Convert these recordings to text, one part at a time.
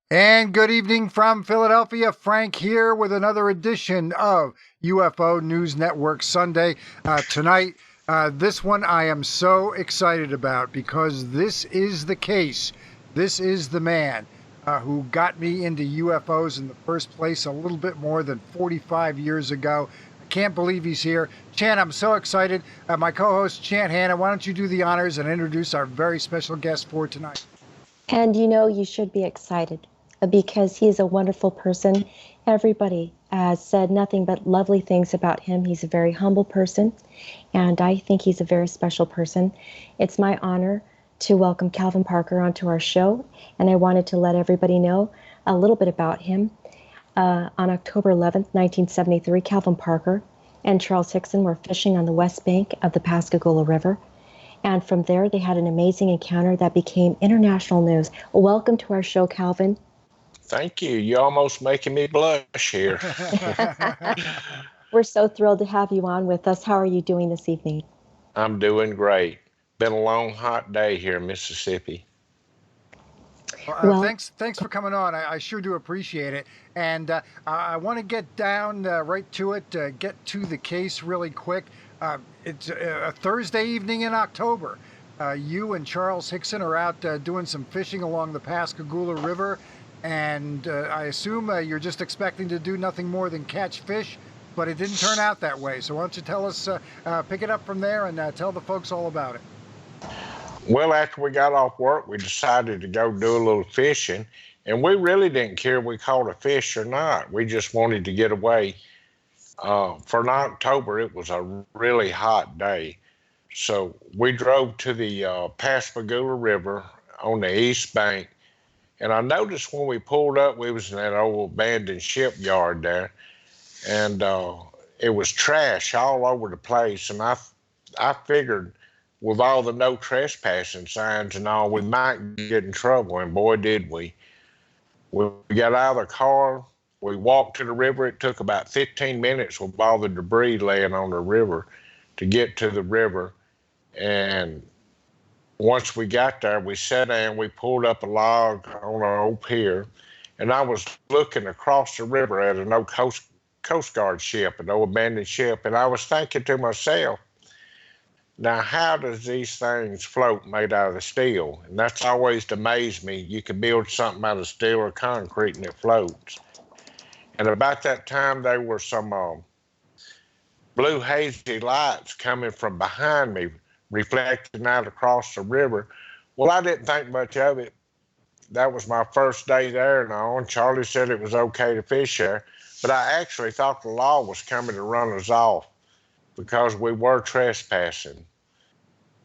And good evening from Philadelphia. Frank here with another edition of UFO News Network Sunday. Tonight, this one I am so excited about because this is the case. This is the man who got me into UFOs in the first place a little bit more than 45 years ago. I can't believe he's here. Chant, I'm so excited. My co host, Chant Hanna, why don't you do the honors and introduce our very special guest for tonight? And you should be excited because he is a wonderful person. Everybody has said nothing but lovely things about him. He's a very humble person, and I think he's a very special person. It's my honor to welcome Calvin Parker onto our show, and I wanted to let everybody know a little bit about him. On October 11th, 1973, Calvin Parker and Charles Hickson were fishing on the west bank of the Pascagoula River. And from there, they had an amazing encounter that became international news. Welcome to our show, Calvin. Thank you. You're almost making me blush here. We're so thrilled to have you on with us. How are you doing this evening? I'm doing great. Been a long, hot day here in Mississippi. Well, thanks for coming on. I sure do appreciate it. And I want to get down right to it, get to the case really quick. It's a Thursday evening in October. You and Charles Hickson are out doing some fishing along the Pascagoula River. And I assume you're just expecting to do nothing more than catch fish, but it didn't turn out that way. So why don't you tell us, pick it up from there and tell the folks all about it. Well, after we got off work, we decided to go do a little fishing. And we really didn't care if we caught a fish or not. We just wanted to get away. For an October, it was a really hot day. So we drove to the Pascagoula River on the east bank. And I noticed when we pulled up, we was in that old abandoned shipyard there. And it was trash all over the place. And I figured with all the no trespassing signs and all, we might get in trouble. And boy, did we. We got out of the car. We walked to the river. It took about 15 minutes with all the debris laying on the river to get to the river. And once we got there, we sat down, we pulled up a log on an old pier, and I was looking across the river at an old Coast Guard ship, an old abandoned ship, and I was thinking to myself, now, how does these things float made out of steel? And that's always amazed me. You can build something out of steel or concrete and it floats. And about that time, there were some blue hazy lights coming from behind me, reflecting out across the river. Well, I didn't think much of it. That was my first day there and all, and Charlie said it was okay to fish there. But I actually thought the law was coming to run us off because we were trespassing.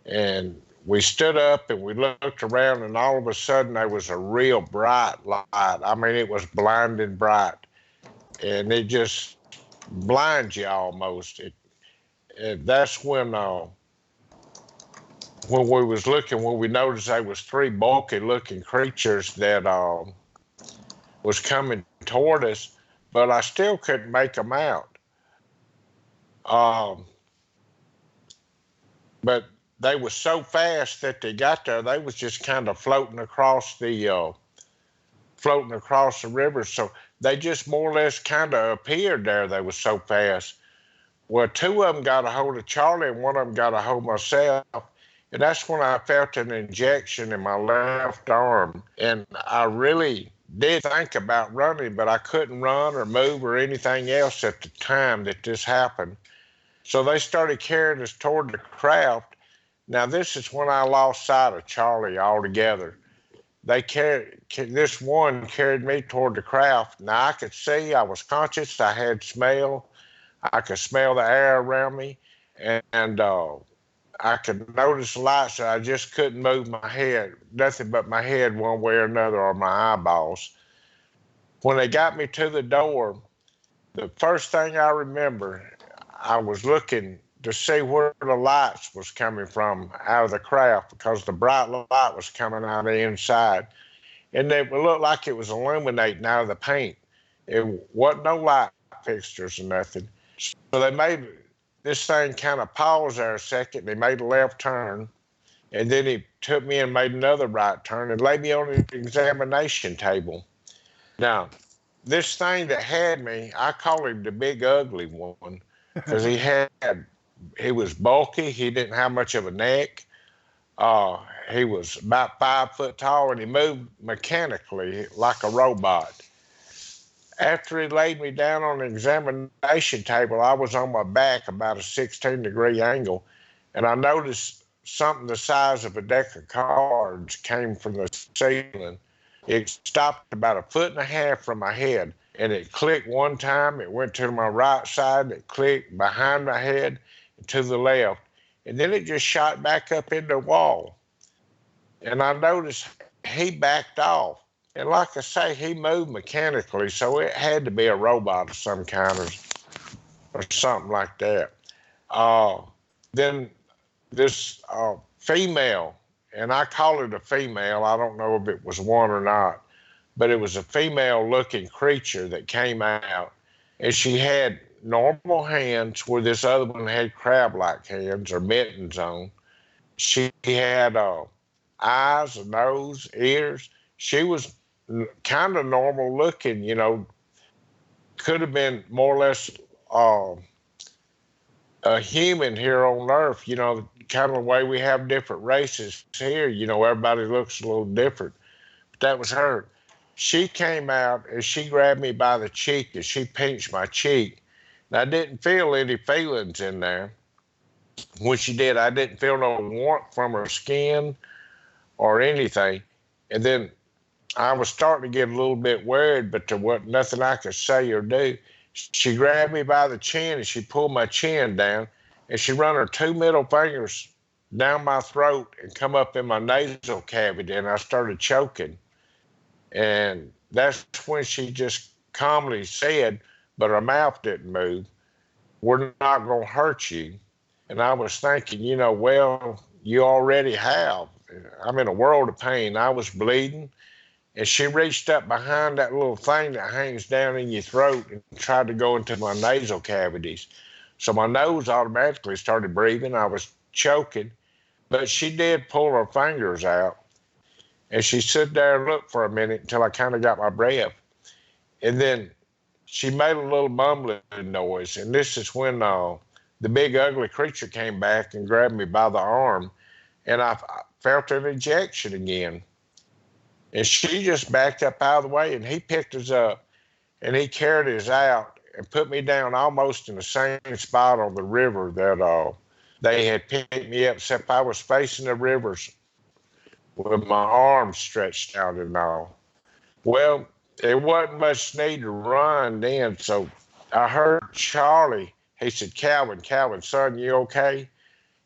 And we stood up and we looked around, and all of a sudden there was a real bright light. I mean, it was blinding bright. And it just blinds you almost. That's when we was looking, when we noticed there was three bulky looking creatures that was coming toward us, but I still couldn't make them out. But they were so fast that they got there, they was just kind of floating across the river. So they just more or less kind of appeared there. They were so fast. Well, two of them got a hold of Charlie and one of them got a hold of myself. And that's when I felt an injection in my left arm. And I really did think about running, but I couldn't run or move or anything else at the time that this happened. So they started carrying us toward the craft. Now, this is when I lost sight of Charlie altogether. This one carried me toward the craft. Now, I could see, I was conscious, I had smell. I could smell the air around me, and I could notice the lights, and I just couldn't move my head, nothing but my head one way or another, or my eyeballs. When they got me to the door, the first thing I remember, I was looking to see where the lights was coming from out of the craft because the bright light was coming out of the inside. And it looked like it was illuminating out of the paint. It wasn't no light fixtures or nothing. So they made this thing kind of pause there a second. They made a left turn. And then he took me and made another right turn and laid me on an examination table. Now, this thing that had me, I call him the big ugly one because he was bulky. He didn't have much of a neck. Uh, he was about 5 foot tall and he moved mechanically like a robot. After he laid me down on the examination table, I was on my back about a 16-degree angle, and I noticed something the size of a deck of cards came from the ceiling. It stopped about a foot and a half from my head, and it clicked one time. It went to my right side, it clicked behind my head and to the left, and then it just shot back up into the wall. And I noticed he backed off. And like I say, he moved mechanically, so it had to be a robot of some kind or something like that. Uh, then this female, and I call it a female, I don't know if it was one or not, but it was a female looking creature that came out. And she had normal hands where this other one had crab like hands or mittens on. She had eyes, a nose, ears. She was kind of normal looking, could have been more or less uh, a human here on Earth, kind of the way we have different races here. Everybody looks a little different. But that was her. She came out and she grabbed me by the cheek and she pinched my cheek. And I didn't feel any feelings in there. When she did, I didn't feel no warmth from her skin or anything. And then I was starting to get a little bit worried, but there wasn't nothing I could say or do. She grabbed me by the chin and she pulled my chin down and she run her two middle fingers down my throat and come up in my nasal cavity and I started choking. And that's when she just calmly said, but her mouth didn't move, "We're not going to hurt you." And I was thinking, well, you already have. I'm in a world of pain. I was bleeding. And she reached up behind that little thing that hangs down in your throat and tried to go into my nasal cavities. So my nose automatically started breathing. I was choking, but she did pull her fingers out. And she stood there and looked for a minute until I kind of got my breath. And then she made a little mumbling noise. And this is when the big ugly creature came back and grabbed me by the arm. And I felt an injection again. And she just backed up out of the way and he picked us up and he carried us out and put me down almost in the same spot on the river that they had picked me up, except I was facing the rivers with my arms stretched out and all. Well, there wasn't much need to run then, so I heard Charlie. He said, Calvin, son, you okay?"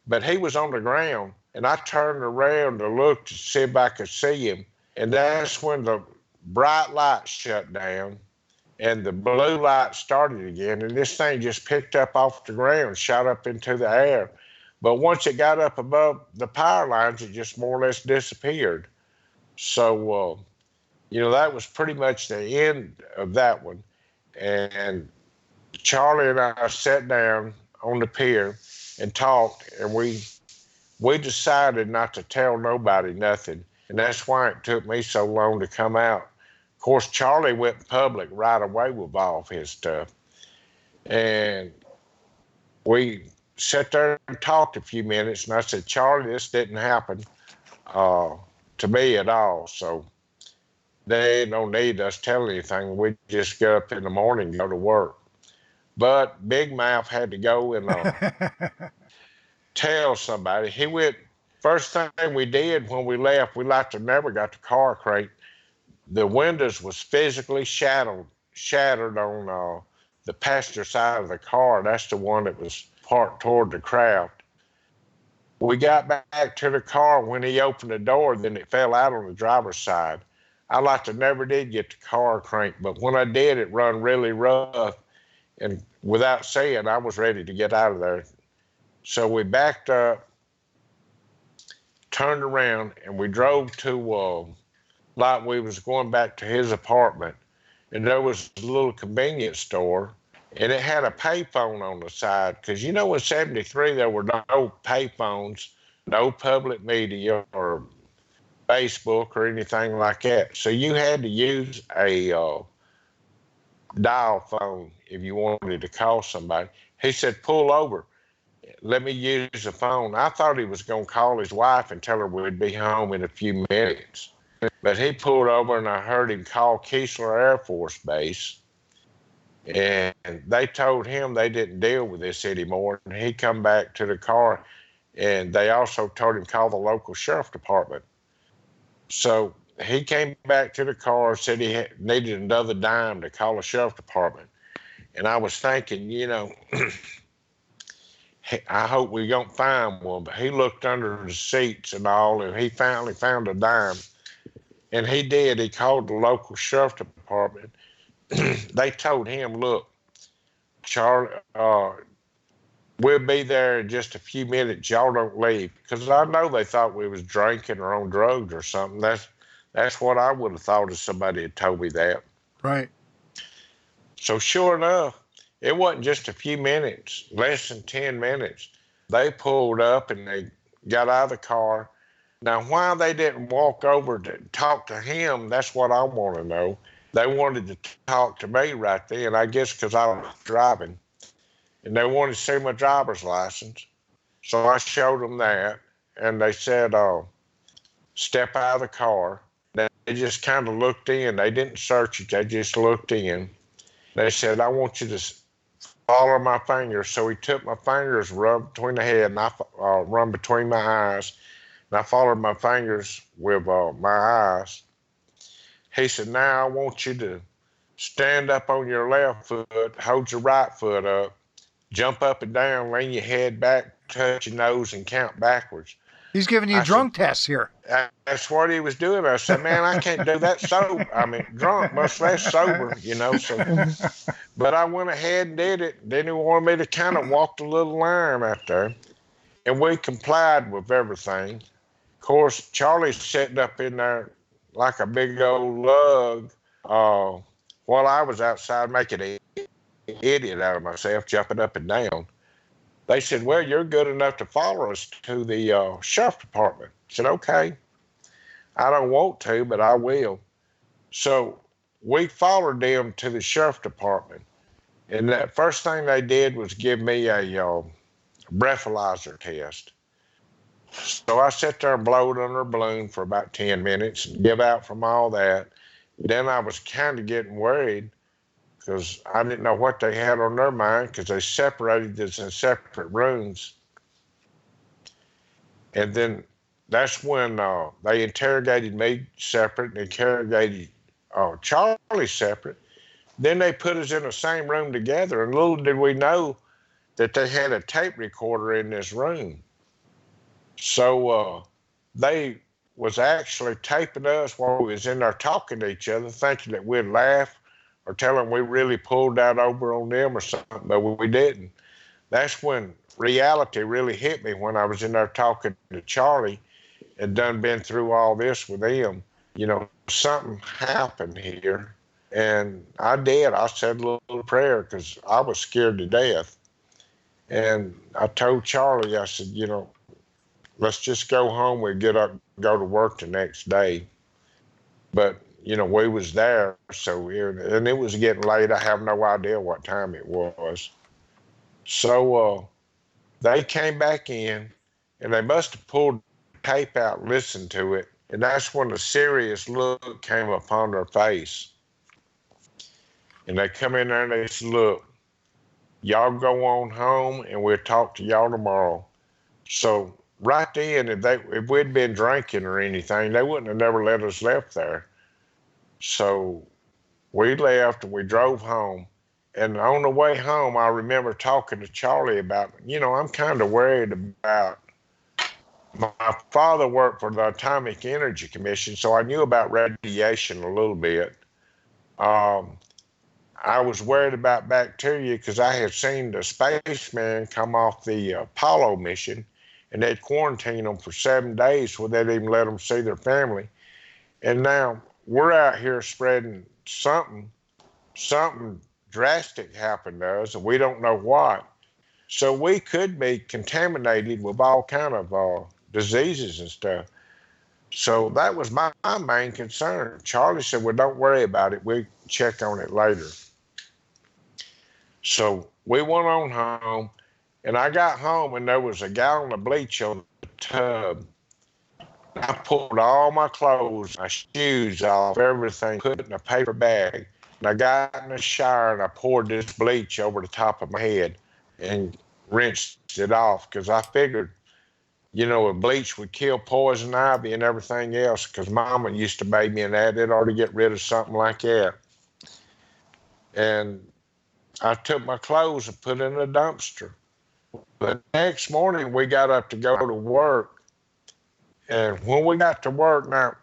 But he was on the ground, and I turned around to look to see if I could see him. And that's when the bright light shut down and the blue light started again. And this thing just picked up off the ground, shot up into the air. But once it got up above the power lines, it just more or less disappeared. So, that was pretty much the end of that one. And Charlie and I sat down on the pier and talked, and we decided not to tell nobody nothing. And that's why it took me so long to come out. Of course, Charlie went public right away with all of his stuff. And we sat there and talked a few minutes, and I said, "Charlie, this didn't happen to me at all. So they ain't no need us telling anything. We just get up in the morning and go to work." But Big Mouth had to go and tell somebody. He went, first thing we did when we left, we like to never got the car crank. The windows was physically shattered on the passenger side of the car. That's the one that was parked toward the craft. We got back to the car. When he opened the door, then it fell out on the driver's side. I like to never did get the car cranked, but when I did, it run really rough. And without saying, I was ready to get out of there. So we backed up, turned around, and we drove to like we was going back to his apartment. And there was a little convenience store, and it had a payphone on the side. Because in '73, there were no payphones, no public media or Facebook or anything like that. So you had to use a dial phone if you wanted to call somebody. He said, pull over. Let me use the phone. I thought he was going to call his wife and tell her we'd be home in a few minutes. But he pulled over and I heard him call Keesler Air Force Base. And they told him they didn't deal with this anymore. And he come back to the car and they also told him call the local sheriff department. So he came back to the car and said he needed another dime to call the sheriff department. And I was thinking, I hope we don't find one. But he looked under the seats and all, and he finally found a dime. And he did. He called the local sheriff department. They told him, look, Charlie, we'll be there in just a few minutes. Y'all don't leave. Because I know they thought we was drinking or on drugs or something. That's what I would have thought if somebody had told me that. Right. So sure enough, it wasn't just a few minutes, less than 10 minutes. They pulled up and they got out of the car. Now, why they didn't walk over to talk to him, that's what I want to know. They wanted to talk to me right then, I guess because I was driving. And they wanted to see my driver's license. So I showed them that. And they said, step out of the car. They just kind of looked in. They didn't search it. They just looked in. They said, I want you to follow my fingers. So he took my fingers, rubbed between the head, and I run between my eyes. And I followed my fingers with my eyes. He said, now I want you to stand up on your left foot, hold your right foot up, jump up and down, lean your head back, touch your nose, and count backwards. He's giving you drunk tests here. That's what he was doing. I said, man, I can't do that sober. I mean, drunk, much less sober, So, but I went ahead and did it. Then he wanted me to kind of walk the little line out there. And we complied with everything. Of course, Charlie's sitting up in there like a big old lug while I was outside making an idiot out of myself, jumping up and down. They said, well, you're good enough to follow us to the sheriff department. I said, okay. I don't want to, but I will. So we followed them to the sheriff department. And the first thing they did was give me a breathalyzer test. So I sat there and blowed under a balloon for about 10 minutes and give out from all that. Then I was kind of getting worried because I didn't know what they had on their mind because they separated us in separate rooms. And then that's when they interrogated me separate and interrogated Charlie separate. Then they put us in the same room together, and little did we know that they had a tape recorder in this room. So they was actually taping us while we was in there talking to each other, thinking that we'd laugh or tell them we really pulled that over on them or something, but we didn't. That's when reality really hit me, when I was in there talking to Charlie and done been through all this with him. Something happened here. And I did. I said a little prayer because I was scared to death. And I told Charlie, I said, let's just go home. We get up, go to work the next day. But, we was there. So, and it was getting late. I have no idea what time it was. So they came back in and they must have pulled the tape out and listened to it. And that's when a serious look came upon their face. And they come in there and they said, look, y'all go on home and we'll talk to y'all tomorrow. So right then, if we'd been drinking or anything, they wouldn't have never let us left there. So we left and we drove home. And on the way home, I remember talking to Charlie about, I'm kind of worried about, my father worked for the Atomic Energy Commission, so I knew about radiation a little bit. I was worried about bacteria because I had seen the spaceman come off the Apollo mission, and they'd quarantine them for 7 days where they'd even let them see their family. And now we're out here spreading something drastic happened to us, and we don't know what. So we could be contaminated with all kind of diseases and stuff. So that was my main concern. Charlie said, well, don't worry about it. We'll check on it later. So we went on home, and I got home, and there was a gallon of bleach on the tub. I pulled all my clothes, my shoes off, everything, put it in a paper bag. And I got in the shower, and I poured this bleach over the top of my head and rinsed it off because I figured, a bleach would kill poison ivy and everything else because Mama used to bathe me in that. It ought to get rid of something like that. And I took my clothes and put it in a dumpster. The next morning, we got up to go to work. And when we got to work, now,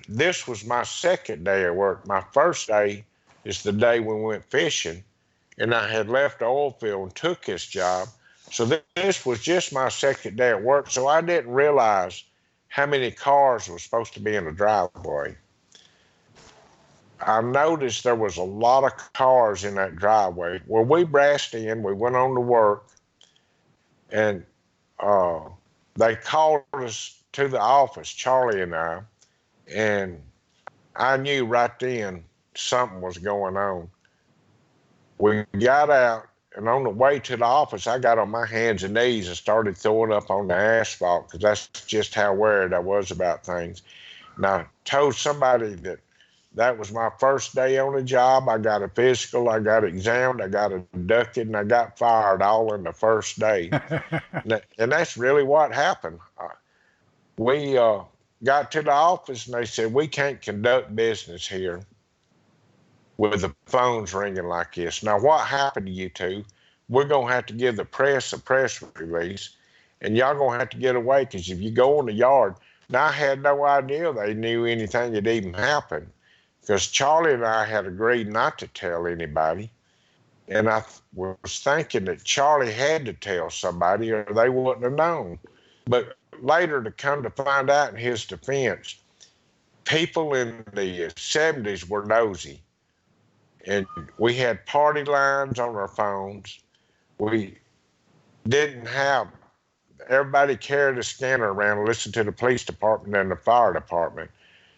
this was my second day of work. My first day is the day we went fishing, and I had left the oil field and took this job. So this was just my second day at work, so I didn't realize how many cars were supposed to be in the driveway. I noticed there was a lot of cars in that driveway. Well, we brassed in, we went on to work, and they called us to the office, Charlie and I, and I knew right then something was going on. We got out, and on the way to the office, I got on my hands and knees and started throwing up on the asphalt because that's just how worried I was about things. And I told somebody that was my first day on the job. I got a physical, I got examined, I got inducted, and I got fired all in the first day. And that's really what happened. We got to the office, and they said, we can't conduct business here with the phones ringing like this. Now, what happened to you two? We're going to have to give the press a press release, and y'all going to have to get away because if you go in the yard. Now, I had no idea they knew anything had even happened because Charlie and I had agreed not to tell anybody. And I was thinking that Charlie had to tell somebody or they wouldn't have known. But later, to come to find out in his defense, people in the 70s were nosy. And we had party lines on our phones. We didn't have, everybody carried a scanner around and listened to the police department and the fire department.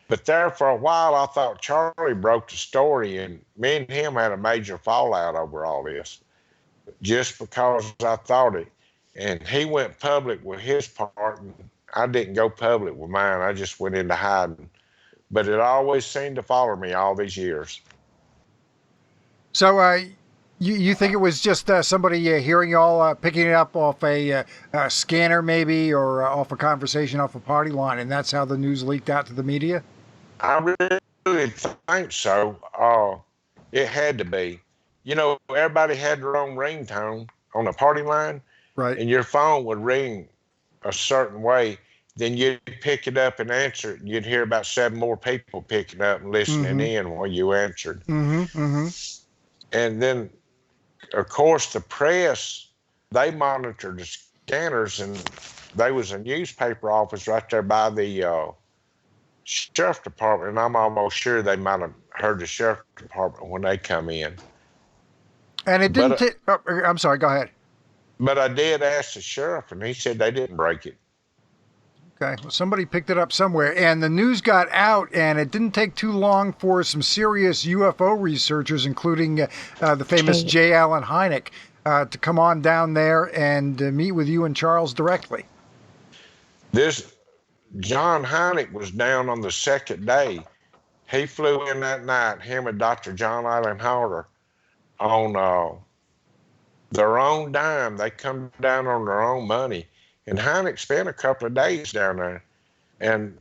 But there for a while, I thought Charlie broke the story, and me and him had a major fallout over all this, just because I thought it. And he went public with his part, and I didn't go public with mine. I just went into hiding. But it always seemed to follow me all these years. So you think it was just somebody hearing y'all picking it up off a scanner maybe, or off a conversation off a party line, and that's how the news leaked out to the media? I really think so. It had to be. Everybody had their own ringtone on the party line, Right. and your phone would ring a certain way. Then you'd pick it up and answer it, and you'd hear about 7 more people picking up and listening in while you answered. And then, of course, the press, they monitored the scanners, and there was a newspaper office right there by the sheriff department, and I'm almost sure they might have heard the sheriff department when they come in. And it didn't. I'm sorry. Go ahead. But I did ask the sheriff, and he said they didn't break it. Okay. Well, somebody picked it up somewhere, and the news got out, and it didn't take too long for some serious UFO researchers, including the famous J. Allen Hynek, to come on down there and meet with you and Charles directly. This John Hynek was down on the second day. He flew in that night, him and Dr. John Allen Harder, on their own dime. They come down on their own money. And Hynek spent a couple of days down there. And,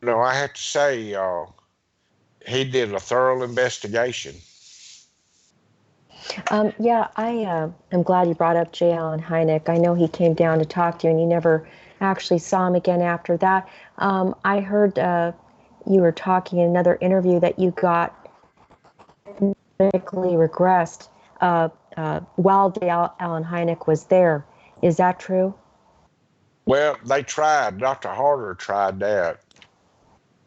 I have to say, he did a thorough investigation. Yeah, I am glad you brought up J. Allen Hynek. I know he came down to talk to you, and you never actually saw him again after that. I heard you were talking in another interview that you got medically regressed while J. Allen Hynek was there. Is that true? Well, they tried. Dr. Harder tried that.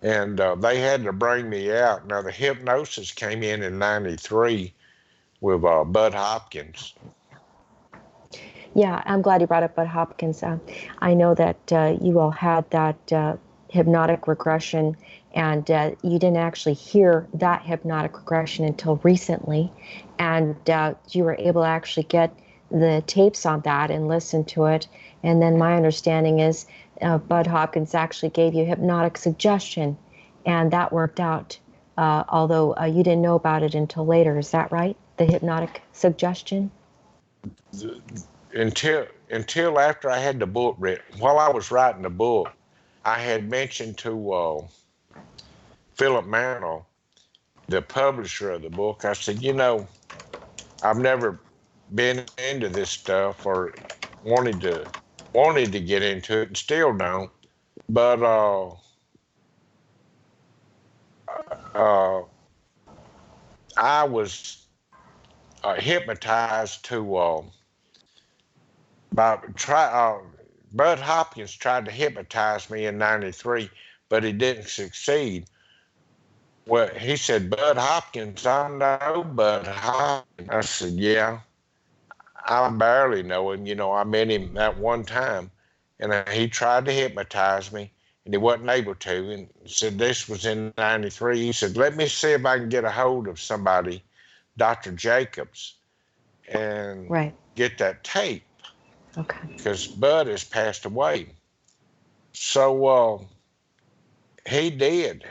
And they had to bring me out. Now, the hypnosis came in 93 with Bud Hopkins. Yeah, I'm glad you brought up Bud Hopkins. I know that you all had that hypnotic regression, and you didn't actually hear that hypnotic regression until recently, and you were able to actually get the tapes on that and listen to it. And then my understanding is Bud Hopkins actually gave you hypnotic suggestion, and that worked out, although you didn't know about it until later. Is that right? The hypnotic suggestion? Until after I had the book written. While I was writing the book, I had mentioned to Philip Mantle, the publisher of the book, I said, I've never been into this stuff or wanted to get into it and still don't. But I was hypnotized to Bud Hopkins tried to hypnotize me in '93, but he didn't succeed. Well, he said, Bud Hopkins, I know Bud Hopkins. I said, yeah, I barely know him. I met him that one time, and he tried to hypnotize me, and he wasn't able to. And said this was in '93. He said, let me see if I can get a hold of somebody, Dr. Jacobs, and get that tape. Okay. Because Bud has passed away. So he did.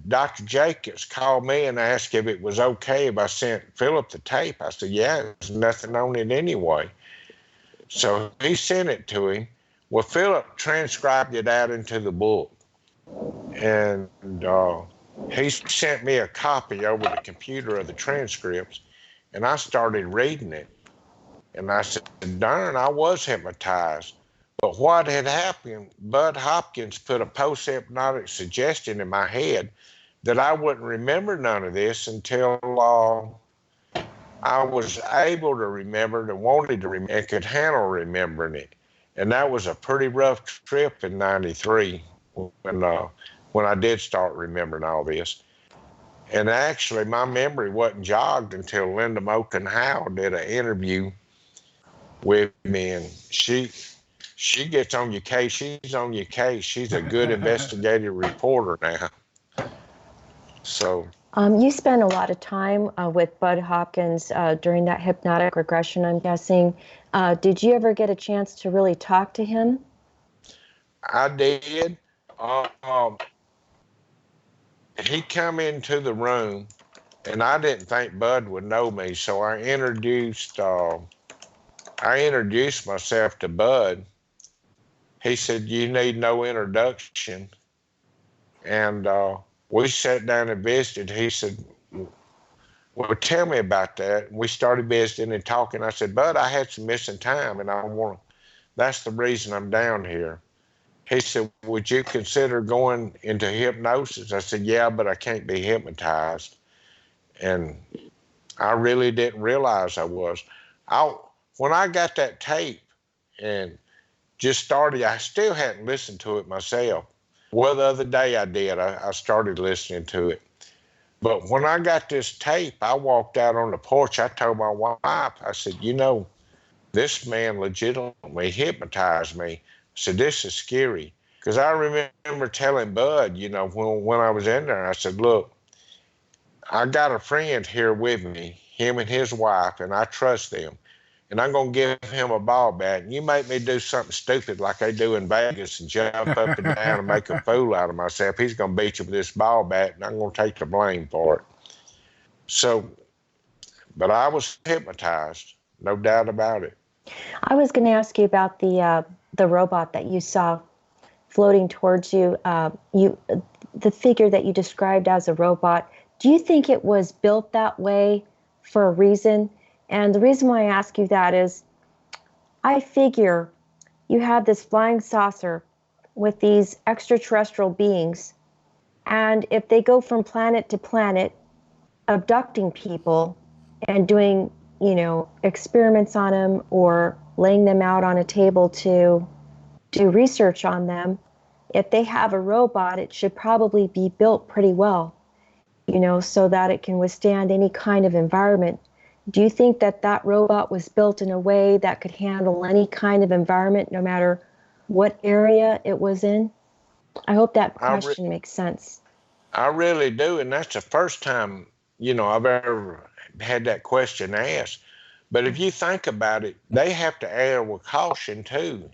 Dr. Jacobs called me and asked if it was okay if I sent Philip the tape. I said, yeah, there's nothing on it anyway. So he sent it to him. Well, Philip transcribed it out into the book. And he sent me a copy over the computer of the transcripts, and I started reading it. And I said, darn, I was hypnotized. But what had happened, Bud Hopkins put a post-hypnotic suggestion in my head that I wouldn't remember none of this until I was able to remember and wanted to remember and could handle remembering it. And that was a pretty rough trip in '93 when I did start remembering all this. And actually, my memory wasn't jogged until Linda Moulton Howe did an interview with me, and she gets on your case. She's on your case. She's a good investigative reporter now. So you spent a lot of time with Bud Hopkins during that hypnotic regression, I'm guessing. Did you ever get a chance to really talk to him? I did. He come into the room, and I didn't think Bud would know me, so I introduced myself to Bud. He said, you need no introduction. And we sat down and visited. He said, well, tell me about that. We started visiting and talking. I said, Bud, I had some missing time, and that's the reason I'm down here. He said, would you consider going into hypnosis? I said, yeah, but I can't be hypnotized. And I really didn't realize I was. When I got that tape and just started, I still hadn't listened to it myself. Well, the other day I did. I started listening to it. But when I got this tape, I walked out on the porch. I told my wife, I said, this man legitimately hypnotized me. I said, this is scary. Because I remember telling Bud, when I was in there, I said, look, I got a friend here with me, him and his wife, and I trust them. And I'm going to give him a ball bat. And you make me do something stupid like they do in Vegas and jump up and down and make a fool out of myself. He's going to beat you with this ball bat, and I'm going to take the blame for it. So, but I was hypnotized, no doubt about it. I was going to ask you about the robot that you saw floating towards you. The figure that you described as a robot. Do you think it was built that way for a reason? And the reason why I ask you that is, I figure you have this flying saucer with these extraterrestrial beings, and if they go from planet to planet, abducting people and doing, experiments on them or laying them out on a table to do research on them, if they have a robot, it should probably be built pretty well, so that it can withstand any kind of environment. Do you think that robot was built in a way that could handle any kind of environment, no matter what area it was in? I hope that I re- question makes sense. I really do, and that's the first time I've ever had that question asked. But if you think about it, they have to err with caution too.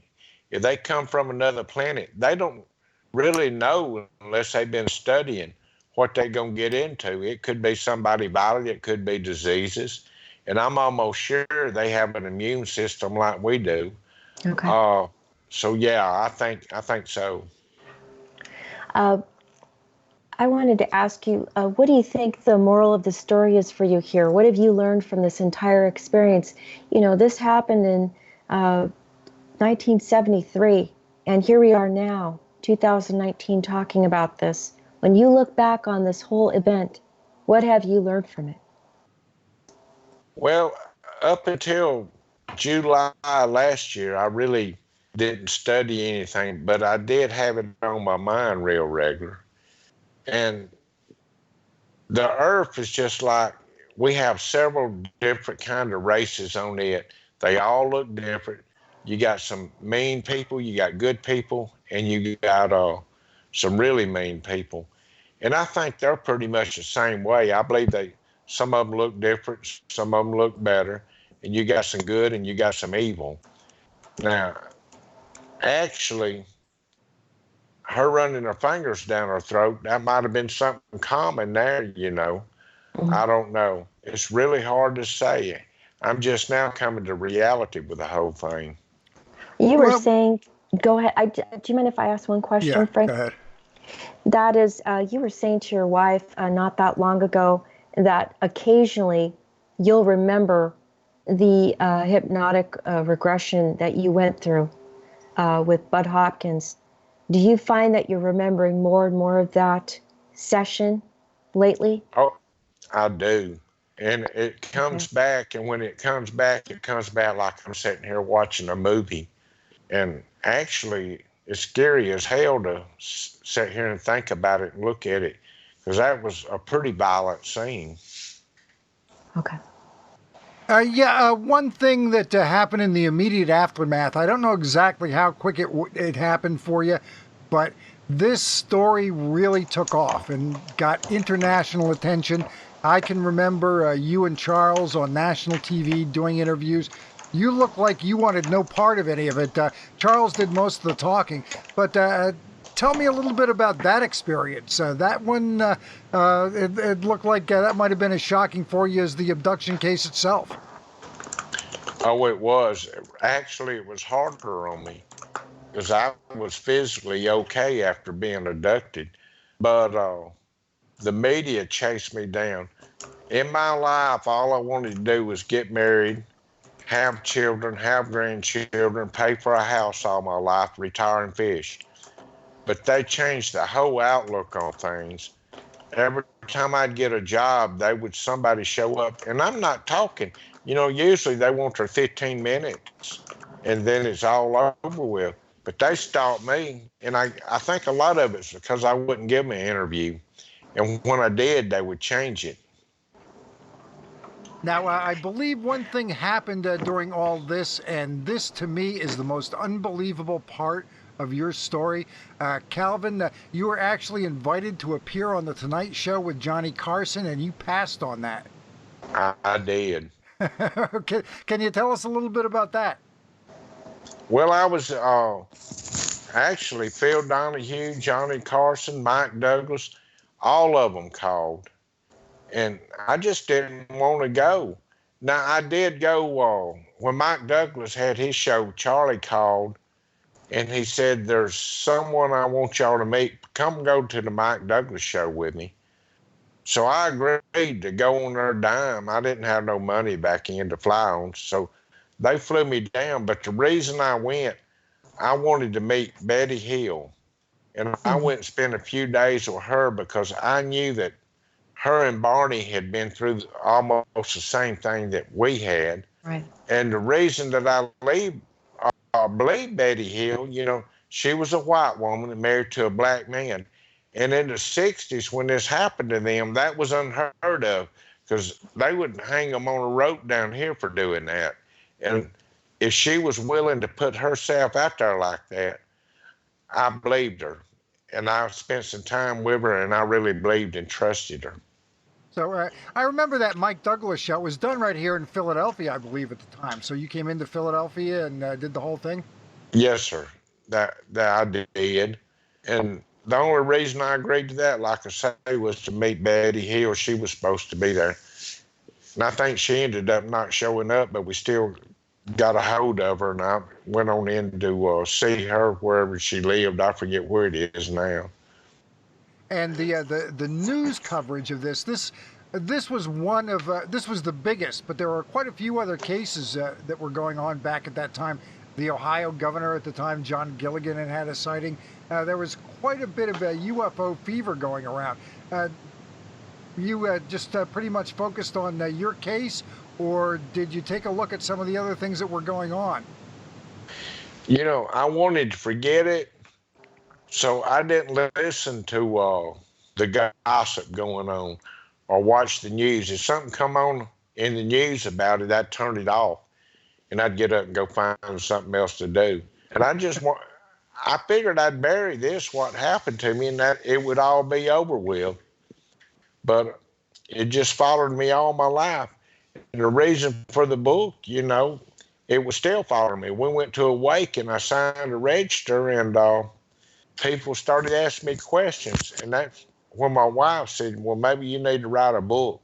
If they come from another planet, they don't really know unless they've been studying what they're going to get into. It could be somebody violent, it could be diseases. And I'm almost sure they have an immune system like we do. Okay. Uh, so yeah, I think so. Uh, I wanted to ask you, what do you think the moral of the story is for you here? What have you learned from this entire experience? This happened in 1973, and here we are now, 2019, talking about this. When you look back on this whole event, what have you learned from it? Well, up until July last year, I really didn't study anything, but I did have it on my mind real regular. And the earth is just like we have several different kind of races on it. They all look different. You got some mean people, you got good people, and you got some really mean people. And I think they're pretty much the same way. I believe some of them look different, some of them look better, and you got some good and you got some evil. Now, actually, her running her fingers down her throat, that might have been something common there. Mhm. I don't know. It's really hard to say. I'm just now coming to reality with the whole thing. You were Well, saying, go ahead. Do you mind if I ask one yeah, question, go Frank? ahead. That is, you were saying to your wife not that long ago that occasionally you'll remember the hypnotic regression that you went through with Bud Hopkins. Do you find that you're remembering more and more of that session lately? Oh, I do. And it Okay. comes back, and when it comes back like I'm sitting here watching a movie. And actually, it's scary as hell to sit here and think about it and look at it, because that was a pretty violent scene. Okay. Yeah, one thing that happened in the immediate aftermath, I don't know exactly how quick it happened for you, but this story really took off and got international attention. I can remember you and Charles on national TV doing interviews. You looked like you wanted no part of any of it. Charles did most of the talking, but tell me a little bit about that experience. That one, it looked like that might have been as shocking for you as the abduction case itself. Oh, it was. Actually, it was harder on me because I was physically okay after being abducted. But the media chased me down. In my life, all I wanted to do was get married, have children, have grandchildren, pay for a house all my life, retire and fish. But they changed the whole outlook on things. Every time I'd get a job, somebody show up, and I'm not talking. Usually they want their 15 minutes, and then it's all over with. But they stopped me, and I think a lot of it's because I wouldn't give them an interview, and when I did, they would change it. Now, I believe one thing happened during all this, and this to me is the most unbelievable part of your story. Calvin, you were actually invited to appear on The Tonight Show with Johnny Carson, and you passed on that. I did. Can you tell us a little bit about that? Well, I was actually Phil Donahue, Johnny Carson, Mike Douglas, all of them called, and I just didn't want to go. Now I did go when Mike Douglas had his show. Charlie called and he said, "There's someone I want y'all to meet. Come go to the Mike Douglas show with me." So I agreed to go on their dime. I didn't have no money back in to fly on, so they flew me down. But the reason I went, I wanted to meet Betty Hill, and I Mhm. went and spent a few days with her because I knew that her and Barney had been through almost the same thing that we had. Right. And the reason that believe Betty Hill, she was a white woman and married to a black man. And in the 60s, when this happened to them, that was unheard of because they would hang them on a rope down here for doing that. And if she was willing to put herself out there like that, I believed her. and I spent some time with her, and I really believed and trusted her. So I remember that Mike Douglas show. It was done right here in Philadelphia, I believe, at the time. So you came into Philadelphia and did the whole thing? Yes, sir. That I did, and the only reason I agreed to that, like I say, was to meet Betty Hill. She was supposed to be there, and I think she ended up not showing up, but we still got a hold of her, and I went on in to see her wherever she lived. I forget where it is now. And the news coverage of this was one of this was the biggest, but there were quite a few other cases that were going on back at that time. The Ohio governor at the time, John Gilligan, had a sighting. There was quite a bit of a UFO fever going around. You just pretty much focused on your case, or did you take a look at some of the other things that were going on? I wanted to forget it, so I didn't listen to the gossip going on or watch the news. If something come on in the news about it, I'd turn it off and I'd get up and go find something else to do. And I figured I'd bury this, what happened to me, and that it would all be over with. But it just followed me all my life. And the reason for the book, it was still following me. We went to a wake and I signed a register, and people started asking me questions. And that's when my wife said, well, maybe you need to write a book.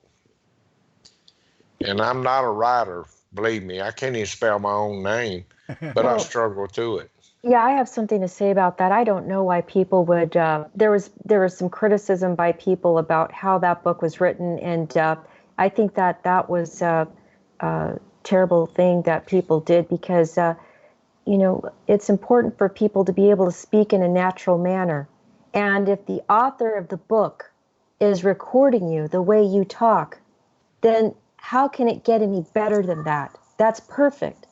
And I'm not a writer, believe me. I can't even spell my own name, but I struggle through it. Yeah, I have something to say about that. I don't know why people would. There was some criticism by people about how that book was written, and I think that was a terrible thing that people did, because it's important for people to be able to speak in a natural manner. And if the author of the book is recording you the way you talk, then how can it get any better than that? That's perfect.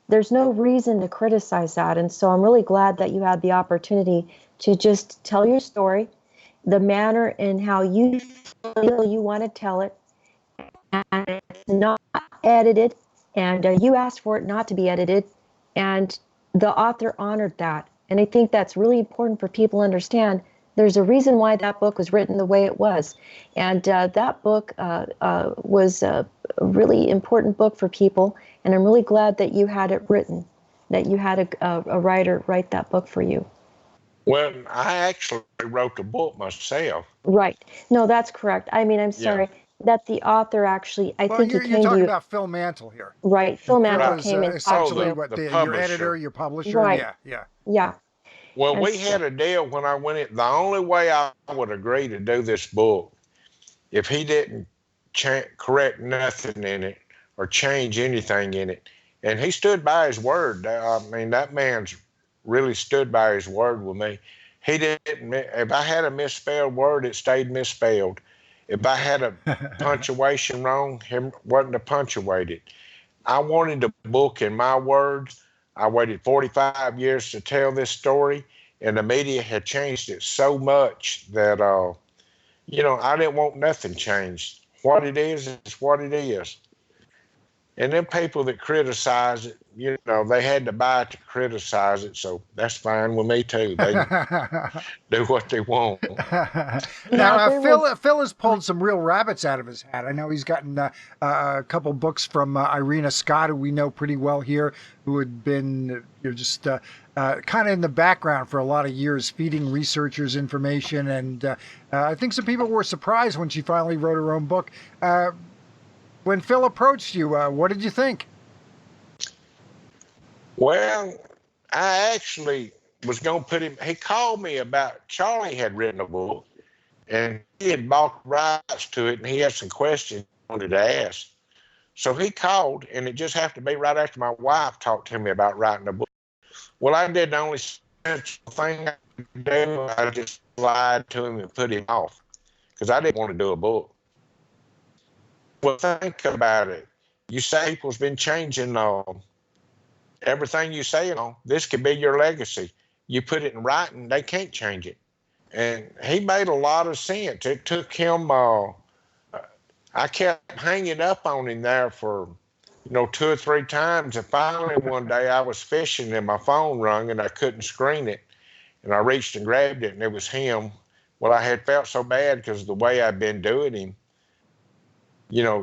There's no reason to criticize that. And so I'm really glad that you had the opportunity to just tell your story, the manner in how you feel you want to tell it, and it's not edited, and you asked for it not to be edited, and the author honored that. And I think that's really important for people to understand. There's a reason why that book was written the way it was. And that book was a really important book for people. And I'm really glad that you had it written, that you had a writer write that book for you. Well, I actually wrote the book myself. Right. No, that's correct. I mean, I'm sorry. Yeah. That the author actually, I think he you're came to talking you. about Phil Mantle here. Right. Phil Mantle Phil came and is talked to essentially you. your editor, your publisher. Right. Yeah. Yeah. Well, And we so- had a deal when I went in. The only way I would agree to do this book, if he didn't correct nothing in it or change anything in it, and he stood by his word. I mean, that man's really stood by his word with me. He didn't. If I had a misspelled word, it stayed misspelled. If I had a punctuation wrong, him wasn't to punctuate it. I wanted the book in my words. I waited 45 years to tell this story, and the media had changed it so much that, I didn't want nothing changed. What it is what it is. And then people that criticize it, they had to buy it to criticize it, so that's fine with me too. They do what they want. Now, Phil has pulled some real rabbits out of his hat. I know he's gotten a couple books from Irina Scott, who we know pretty well here, who had been just kind of in the background for a lot of years, feeding researchers information. And I think some people were surprised when she finally wrote her own book. When Phil approached you, what did you think? Well, I actually was going to put him, he called me about, Charlie had written a book and he had bought rights to it, and he had some questions he wanted to ask. So he called, and it just happened to be right after my wife talked to me about writing a book. Well, I did the only sensible thing I could do. I just lied to him and put him off because I didn't want to do a book. Well, think about it. You say people's been changing everything you say. This could be your legacy. You put it in writing, they can't change it. And he made a lot of sense. It took him. I kept hanging up on him there for, 2 or 3 times, and finally one day I was fishing and my phone rung and I couldn't screen it. and I reached and grabbed it, and it was him. Well, I had felt so bad because of the way I'd been doing him,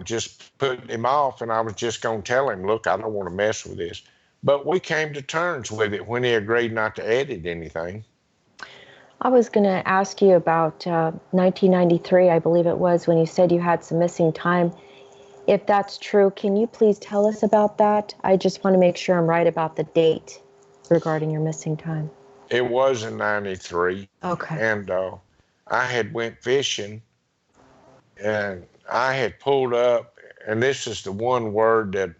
just putting him off, and I was just going to tell him, look, I don't want to mess with this. But we came to terms with it when he agreed not to edit anything. I was going to ask you about 1993, I believe it was, when you said you had some missing time. If that's true, can you please tell us about that? I just want to make sure I'm right about the date regarding your missing time. It was in 93. Okay. And I had went fishing, and I had pulled up, and this is the one word that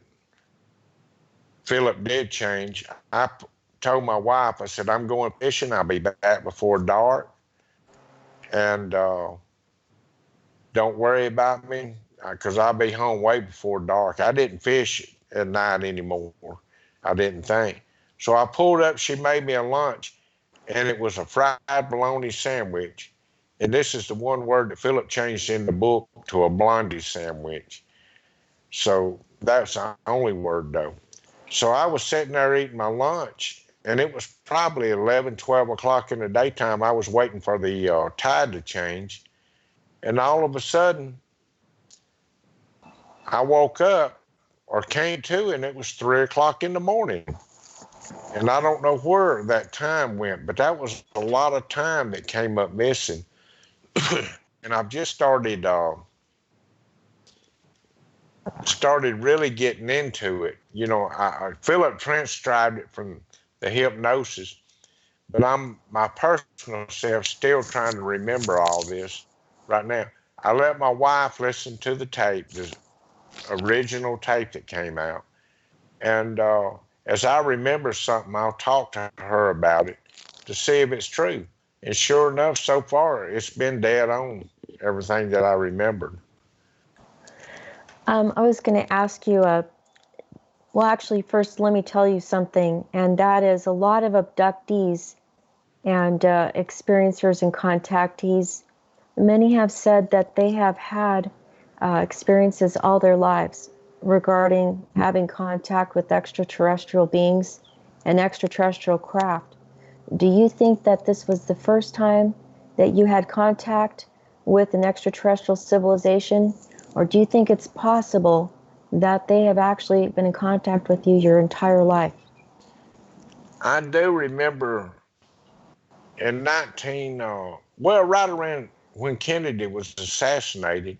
Philip did change. I told my wife, I said, I'm going fishing. I'll be back before dark. And don't worry about me, because I'll be home way before dark. I didn't fish at night anymore. I didn't think. So I pulled up. She made me a lunch, and it was a fried bologna sandwich. And this is the one word that Philip changed in the book to a blondie sandwich. So that's the only word, though. So I was sitting there eating my lunch, and it was probably 11, 12 o'clock in the daytime. I was waiting for the tide to change. And all of a sudden, I woke up or came to, and it was 3 o'clock in the morning. And I don't know where that time went, but that was a lot of time that came up missing. And I've just started really getting into it. Philip transcribed it from the hypnosis, but I'm my personal self still trying to remember all this right now. I let my wife listen to the tape, the original tape that came out. And as I remember something, I'll talk to her about it to see if it's true. And sure enough, so far, it's been dead on, everything that I remembered. I was going to ask you, well, actually, first, let me tell you something, and that is a lot of abductees and experiencers and contactees, many have said that they have had experiences all their lives regarding having contact with extraterrestrial beings and extraterrestrial craft. Do you think that this was the first time that you had contact with an extraterrestrial civilization, or do you think it's possible that they have actually been in contact with you your entire life? I do remember in right around when Kennedy was assassinated,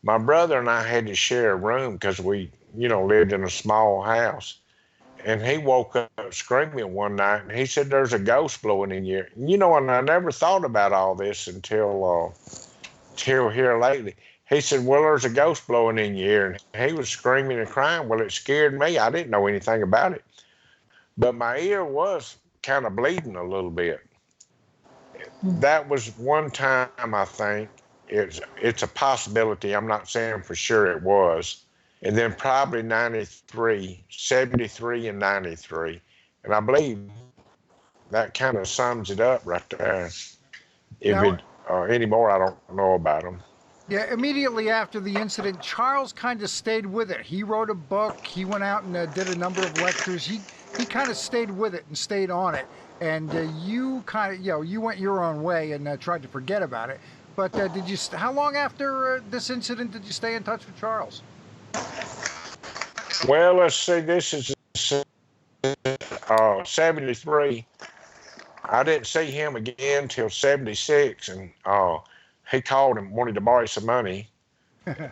my brother and I had to share a room because we, lived in a small house. And he woke up screaming one night, and he said, "There's a ghost blowing in here." And I never thought about all this until here lately. He said, "Well, there's a ghost blowing in your ear." And he was screaming and crying. Well, it scared me. I didn't know anything about it. But my ear was kind of bleeding a little bit. That was one time, I think. It's a possibility. I'm not saying for sure it was. And then probably 93, 73 and 93. And I believe that kind of sums it up right there. Any more, I don't know about them. Yeah, immediately after the incident, Charles kind of stayed with it. He wrote a book. He went out and did a number of lectures. He kind of stayed with it and stayed on it. And you kind of, you went your own way and tried to forget about it. But how long after this incident did you stay in touch with Charles? Well, let's see. This is 73. I didn't see him again till 76, and he called and wanted to borrow some money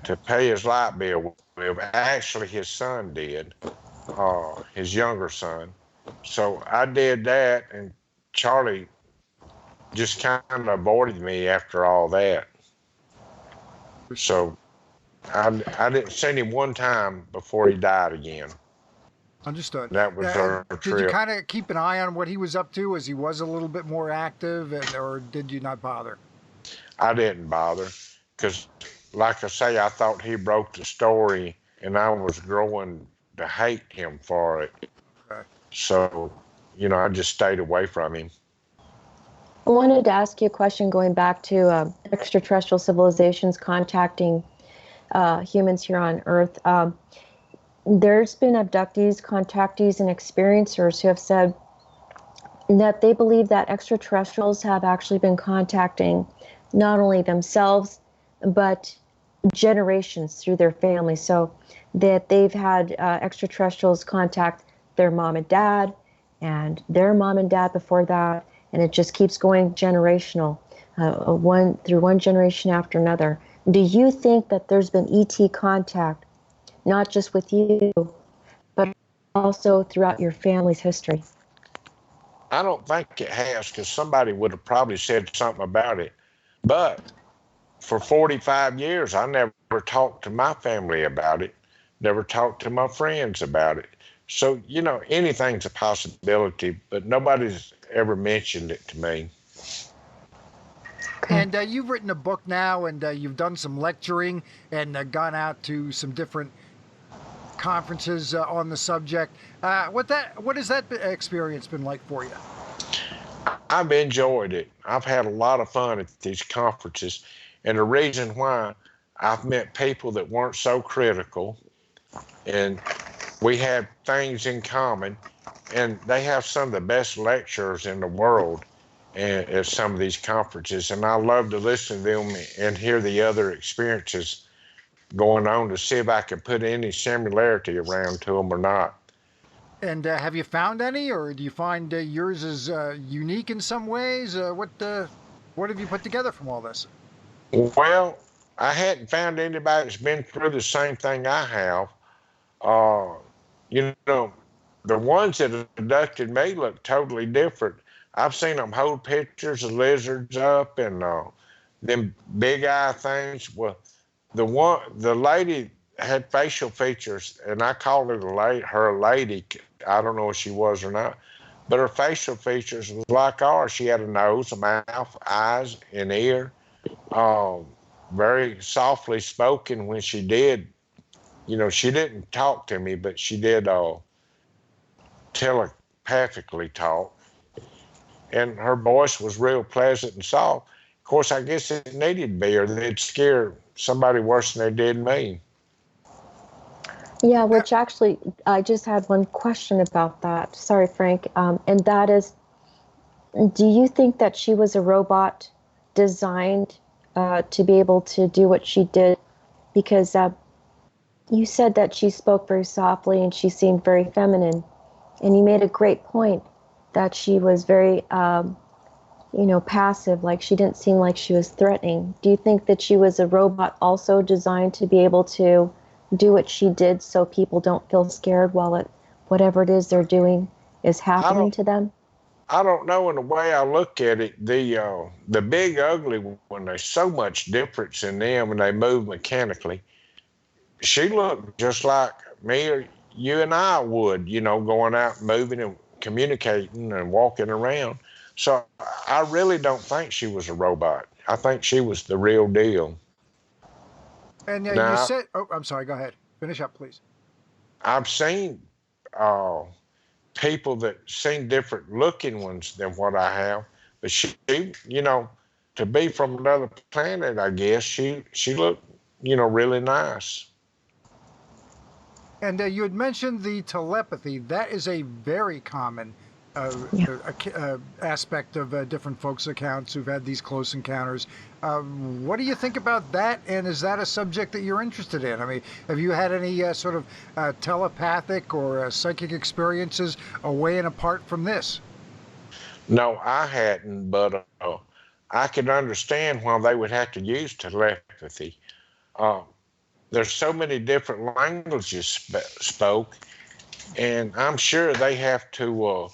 to pay his light bill with. Actually, his son did, his younger son. So I did that, and Charlie just kind of avoided me after all that. So I didn't see him one time before he died again. Understood. That was our trip. Did you kind of keep an eye on what he was up to as he was a little bit more active, or did you not bother? I didn't bother because, like I say, I thought he broke the story, and I was growing to hate him for it. Okay. So, I just stayed away from him. I wanted to ask you a question going back to extraterrestrial civilizations contacting humans here on Earth. There's been abductees, contactees, and experiencers who have said that they believe that extraterrestrials have actually been contacting not only themselves, but generations through their family. So that they've had extraterrestrials contact their mom and dad, and their mom and dad before that, and it just keeps going generational, one generation after another. Do you think that there's been ET contact, not just with you, but also throughout your family's history? I don't think it has, because somebody would have probably said something about it. But for 45 years, I never talked to my family about it, never talked to my friends about it. So, anything's a possibility, but nobody's ever mentioned it to me. Okay. And you've written a book now, and you've done some lecturing and gone out to some different conferences on the subject. What has that experience been like for you? I've enjoyed it. I've had a lot of fun at these conferences. And the reason why, I've met people that weren't so critical, and we had things in common. And they have some of the best lecturers in the world at some of these conferences. And I love to listen to them and hear the other experiences going on to see if I can put any similarity around to them or not. And have you found any, or do you find yours is unique in some ways? What have you put together from all this? Well, I hadn't found anybody that's been through the same thing I have. Uh, you know, the ones that abducted me look totally different. I've seen them hold pictures of lizards up and them big eye things. Well, the lady had facial features, and I called her a lady. I don't know if she was or not, but her facial features was like ours. She had a nose, a mouth, eyes, an ear. Um, Very softly spoken when she did. She didn't talk to me, but she did telepathically talk, and her voice was real pleasant and soft. Of course, I guess it needed to be, or they'd scare somebody worse than they did me. Yeah, Yeah. which actually, I just had one question about that. Sorry, Frank. And that is, do you think that she was a robot designed to be able to do what she did? Because you said that she spoke very softly and she seemed very feminine. And you made a great point that she was very, passive, like she didn't seem like she was threatening. Do you think that she was a robot also designed to be able to do what she did so people don't feel scared while whatever it is they're doing is I happening don't, to them? I don't know. In the way I look at it, the big ugly one, there's so much difference in them, and they move mechanically. She looked just like me or you and I would, going out, moving and communicating and walking around. So I really don't think she was a robot. I think she was the real deal. And you Now, said, oh, I'm sorry. Go ahead. Finish up, please. I've seen uh, people that seen different looking ones than what I have, but she, to be from another planet, I guess she looked, really nice. And you had mentioned the telepathy. That is a very common Yeah. aspect of different folks' accounts who've had these close encounters. What do you think about that? And is that a subject that you're interested in? I mean, have you had any sort of telepathic or psychic experiences away and apart from this? No, I hadn't, but I could understand why they would have to use telepathy. Uh, there's so many different languages spoke, and I'm sure they have to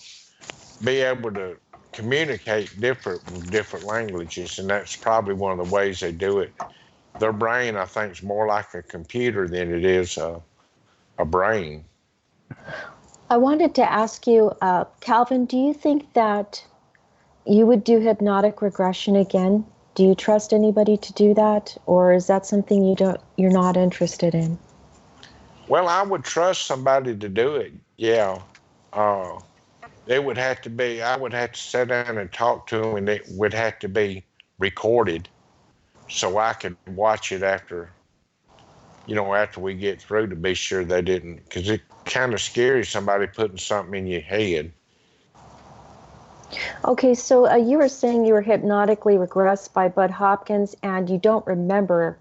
be able to communicate different languages, and that's probably one of the ways they do it. Their brain, I think, is more like a computer than it is a brain. I wanted to ask you, Calvin, do you think that you would do hypnotic regression again? Do you trust anybody to do that, or is that something you're not interested in? Well, I would trust somebody to do it. Yeah. Uh, it would have to be, I would have to sit down and talk to them, and it would have to be recorded so I could watch it after we get through, to be sure they didn't, because it's kind of scary somebody putting something in your head. Okay, so you were saying you were hypnotically regressed by Bud Hopkins and you don't remember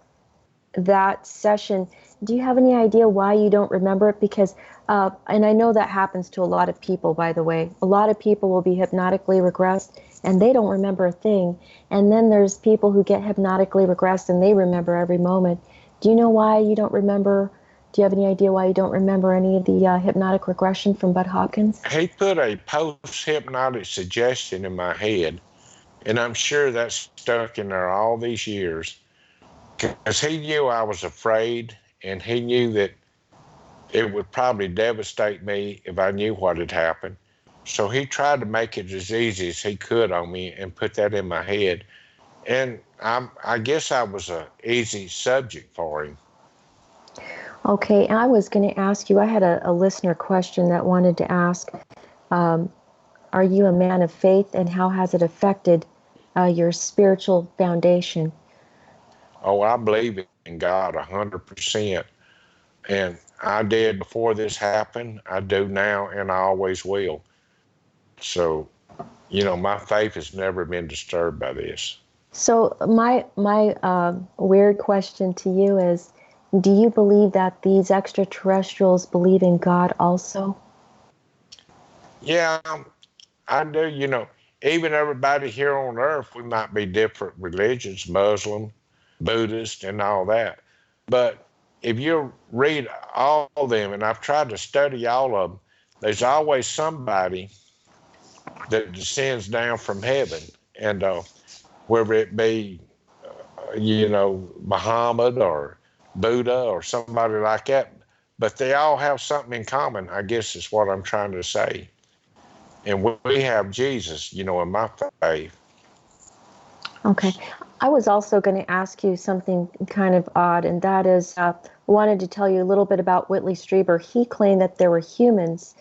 that session. Do you have any idea why you don't remember it? Because, and I know that happens to a lot of people, by the way. A lot of people will be hypnotically regressed and they don't remember a thing. And then there's people who get hypnotically regressed and they remember every moment. Do you know why you don't remember? Do you have any idea why you don't remember any of the hypnotic regression from Bud Hopkins? He put a post-hypnotic suggestion in my head, and I'm sure that's stuck in there all these years because he knew I was afraid, and he knew that it would probably devastate me if I knew what had happened. So he tried to make it as easy as he could on me and put that in my head. And I guess I was a easy subject for him. Okay, I was going to ask you, I had a listener question that wanted to ask, are you a man of faith and how has it affected your spiritual foundation? Oh, I believe in God 100%. And I did before this happened. I do now, and I always will. So, my faith has never been disturbed by this. So my weird question to you is, do you believe that these extraterrestrials believe in God also? Yeah, I do. Even everybody here on Earth, we might be different religions, Muslim, Buddhist, and all that. But if you read all of them, and I've tried to study all of them, there's always somebody that descends down from heaven. And whether it be, Muhammad or Buddha or somebody like that, but they all have something in common, I guess is what I'm trying to say. And we have Jesus, in my faith. Okay. I was also going to ask you something kind of odd, and that is, wanted to tell you a little bit about Whitley Strieber. He claimed that there were humans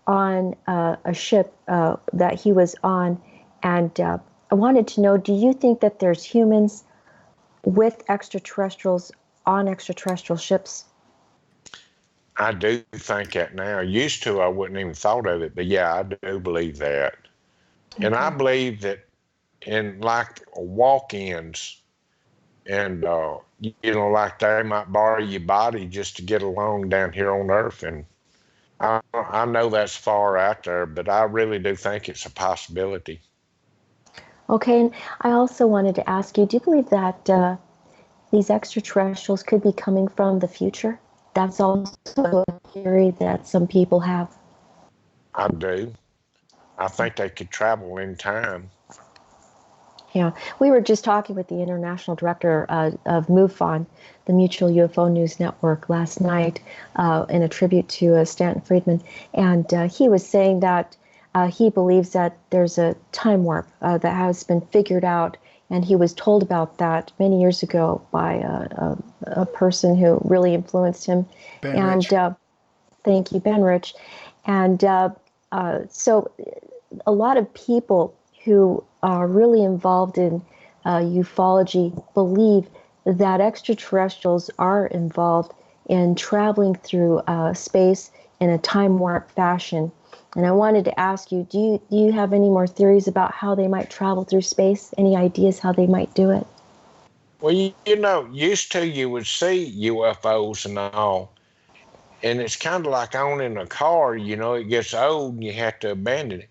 on a ship that he was on, and I wanted to know, do you think that there's humans with extraterrestrials on extraterrestrial ships? I do think that now. Used to, I wouldn't even thought of it, but yeah, I do believe that. And I Okay. believe that in like walk-ins, and like they might borrow your body just to get along down here on Earth. And I know that's far out there, but I really do think it's a possibility. Okay, and I also wanted to ask you, do you believe that these extraterrestrials could be coming from the future? That's also a theory that some people have. I do. I think they could travel in time. Yeah, we were just talking with the international director of MUFON, the Mutual UFO News Network, last night in a tribute to Stanton Friedman, and he was saying that he believes that there's a time warp that has been figured out, and he was told about that many years ago by a person who really influenced him. Ben And Rich. thank you, Ben Rich. And so a lot of people who are really involved in ufology believe that extraterrestrials are involved in traveling through space in a time warp fashion. And I wanted to ask you, do you have any more theories about how they might travel through space? Any ideas how they might do it? Well, used to you would see UFOs and all, and it's kind of like owning a car. It gets old and you have to abandon it.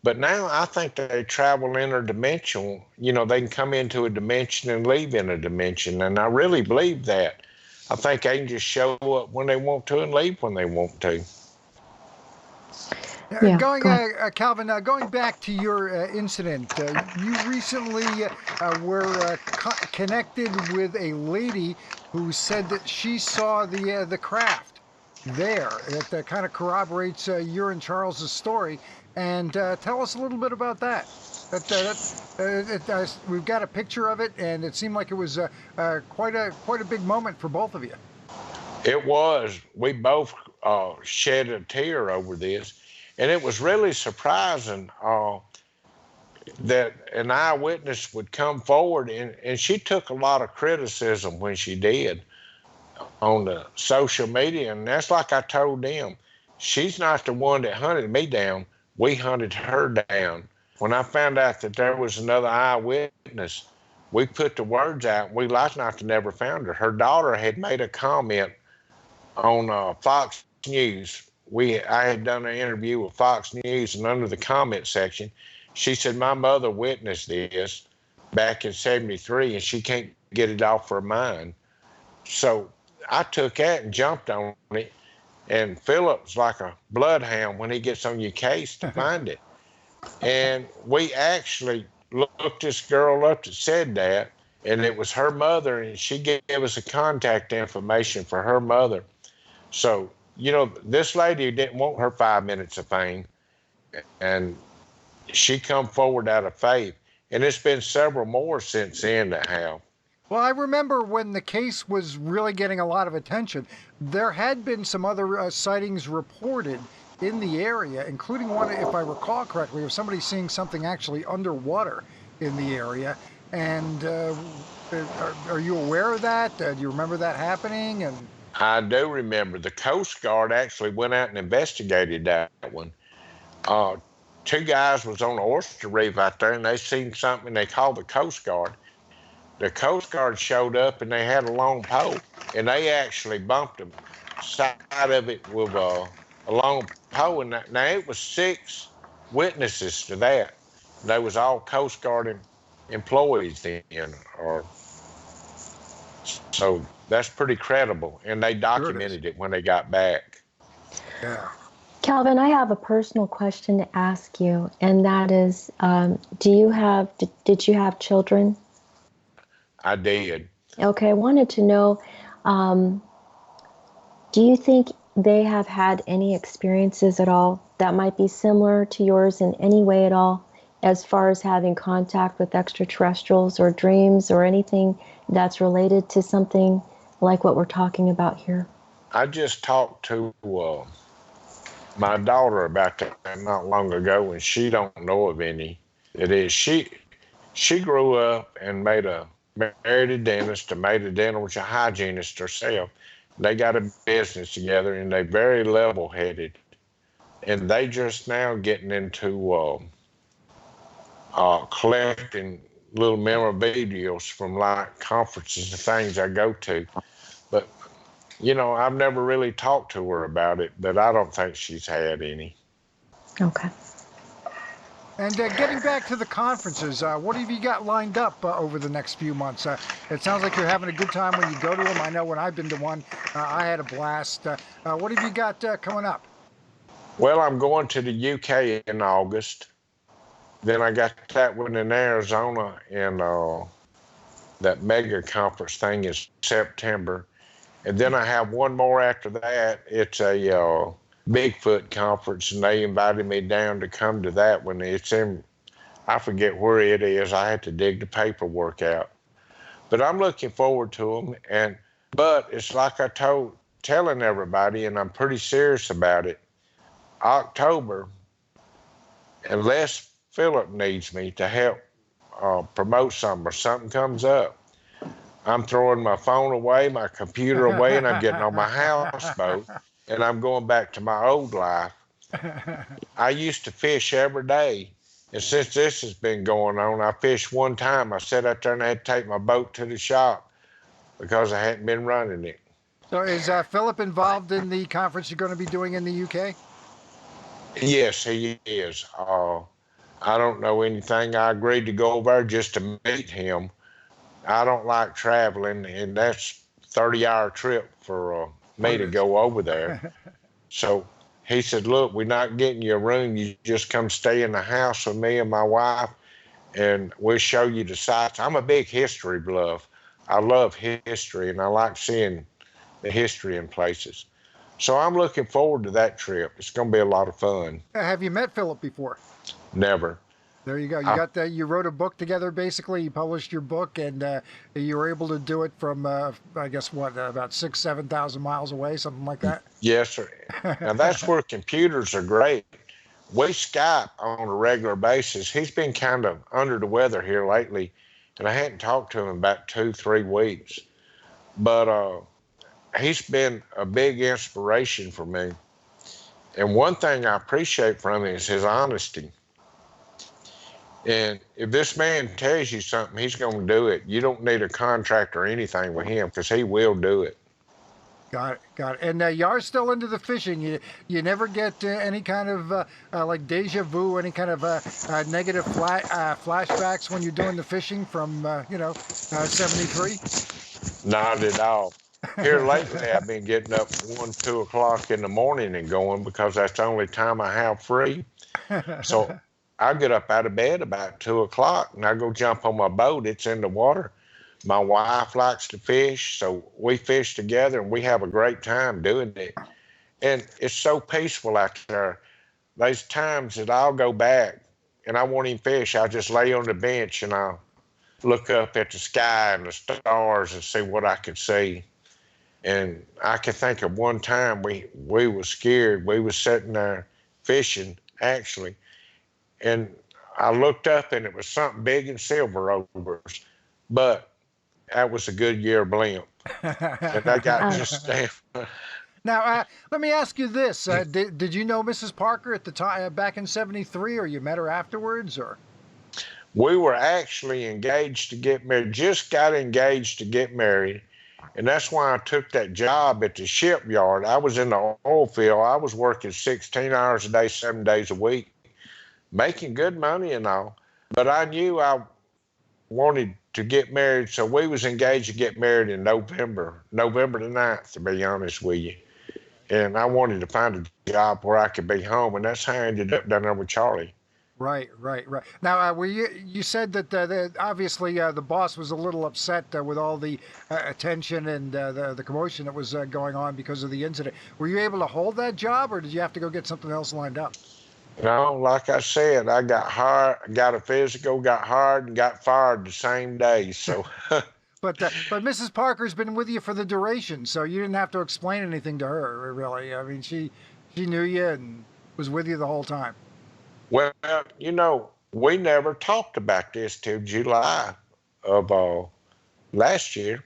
But now I think they travel interdimensional. They can come into a dimension and leave in a dimension. And I really believe that. I think they can just show up when they want to and leave when they want to. Yeah, go ahead. Calvin, going back to your incident, you recently were connected with a lady who said that she saw the craft there. That kind of corroborates your and Charles's story. And tell us a little bit about that. We've got a picture of it, and it seemed like it was quite a big moment for both of you. It was. We both shed a tear over this. And it was really surprising that an eyewitness would come forward, and she took a lot of criticism when she did on the social media. And that's like I told them, she's not the one that hunted me down. We hunted her down. When I found out that there was another eyewitness, we put the words out. We last night never found her. Her daughter had made a comment on Fox News. I had done an interview with Fox News, and under the comment section, she said my mother witnessed this back in '73, and she can't get it off her mind. So I took that and jumped on it. And Philip's like a bloodhound when he gets on your case to find it. And we actually looked this girl up that said that, and it was her mother, and she gave us a contact information for her mother. So, this lady didn't want her 5 minutes of fame, and she come forward out of faith. And it's been several more since then that have. Well, I remember when the case was really getting a lot of attention, there had been some other sightings reported in the area, including one, if I recall correctly, of somebody seeing something actually underwater in the area. And are you aware of that? Do you remember that happening? And I do remember the Coast Guard actually went out and investigated that one. Two guys was on the oyster reef out there, and they seen something. They called the Coast Guard. The Coast Guard showed up, and they had a long pole, and they actually bumped the side of it with a long pole. And now it was 6 witnesses to that. They was all Coast Guard employees then, so that's pretty credible. And they documented it when they got back. yeah. Calvin, I have a personal question to ask you, and that is, did you have children? I did. Okay, I wanted to know, do you think they have had any experiences at all that might be similar to yours in any way at all, as far as having contact with extraterrestrials or dreams or anything that's related to something like what we're talking about here? I just talked to my daughter about that not long ago, and she don't know of any. It is she grew up and married a dentist and made a dental hygienist herself. They got a business together, and they very level-headed. And they just now getting into collecting little memorabilia from like conferences and things I go to. But I've never really talked to her about it, but I don't think she's had any. Okay. And getting back to the conferences, what have you got lined up over the next few months? It sounds like you're having a good time when you go to them. I know when I've been to one, I had a blast. What have you got coming up? Well, I'm going to the UK in August. Then I got that one in Arizona, and that mega conference thing is September. And then I have one more after that. It's a Bigfoot conference, and they invited me down to come to that one. It's in, I forget where it is. I had to dig the paperwork out. But I'm looking forward to them. But it's like telling everybody, and I'm pretty serious about it. October, unless Philip needs me to help promote something or something comes up, I'm throwing my phone away, my computer away, and I'm getting on my houseboat, and I'm going back to my old life. I used to fish every day, and since this has been going on, I fished one time. I sat out there and I had to take my boat to the shop because I hadn't been running it. So is Philip involved in the conference you're going to be doing in the UK? Yes, he is. I don't know anything. I agreed to go over there just to meet him. I don't like traveling, and that's a 30-hour trip for me to go over there. So he said, look, we're not getting you a room. You just come stay in the house with me and my wife, and we'll show you the sights. I'm a big history buff. I love history, and I like seeing the history in places. So I'm looking forward to that trip. It's going to be a lot of fun. Have you met Philip before? Never. There you go. You got that. You wrote a book together, basically. You published your book, and you were able to do it from, I guess, about 7,000 miles away, something like that. Yes, sir. Now that's where computers are great. We Skype on a regular basis. He's been kind of under the weather here lately, and I hadn't talked to him in about 2-3 weeks. But he's been a big inspiration for me. And one thing I appreciate from him is his honesty. And if this man tells you something, he's going to do it. You don't need a contract or anything with him because he will do it. Got it, got it. And you are still into the fishing. You never get any kind of like deja vu, any kind of negative flashbacks when you're doing the fishing from '73. Not at all. Here lately, I've been getting up 1, 2 o'clock in the morning and going because that's the only time I have free. So I get up out of bed about 2 o'clock and I go jump on my boat. It's in the water. My wife likes to fish, so we fish together and we have a great time doing it. And it's so peaceful out there. There's times that I'll go back and I won't even fish. I'll just lay on the bench and I'll look up at the sky and the stars and see what I could see. And I can think of one time we was scared. We was sitting there fishing, actually, and I looked up and it was something big and silver over us. But that was a Goodyear blimp. And I got just Now, let me ask you this: did you know Mrs. Parker at the time back in '73, or you met her afterwards, or? we were actually engaged to get married, just got engaged to get married. And that's why I took that job at the shipyard. I was in the oil field. I was working 16 hours a day, 7 days a week, making good money and all. But I knew I wanted to get married, so we was engaged to get married in November the 9th, to be honest with you. And I wanted to find a job where I could be home, and that's how I ended up down there with Charlie. Right, right, right. Now, were you said that obviously the boss was a little upset with all the attention and the commotion that was going on because of the incident. Were you able to hold that job, or did you have to go get something else lined up? No, like I said, I got hired, got a physical, got hired, and got fired the same day. So, But Mrs. Parker's been with you for the duration, so you didn't have to explain anything to her, really. I mean, she knew you and was with you the whole time. well, we never talked about this till July of last year.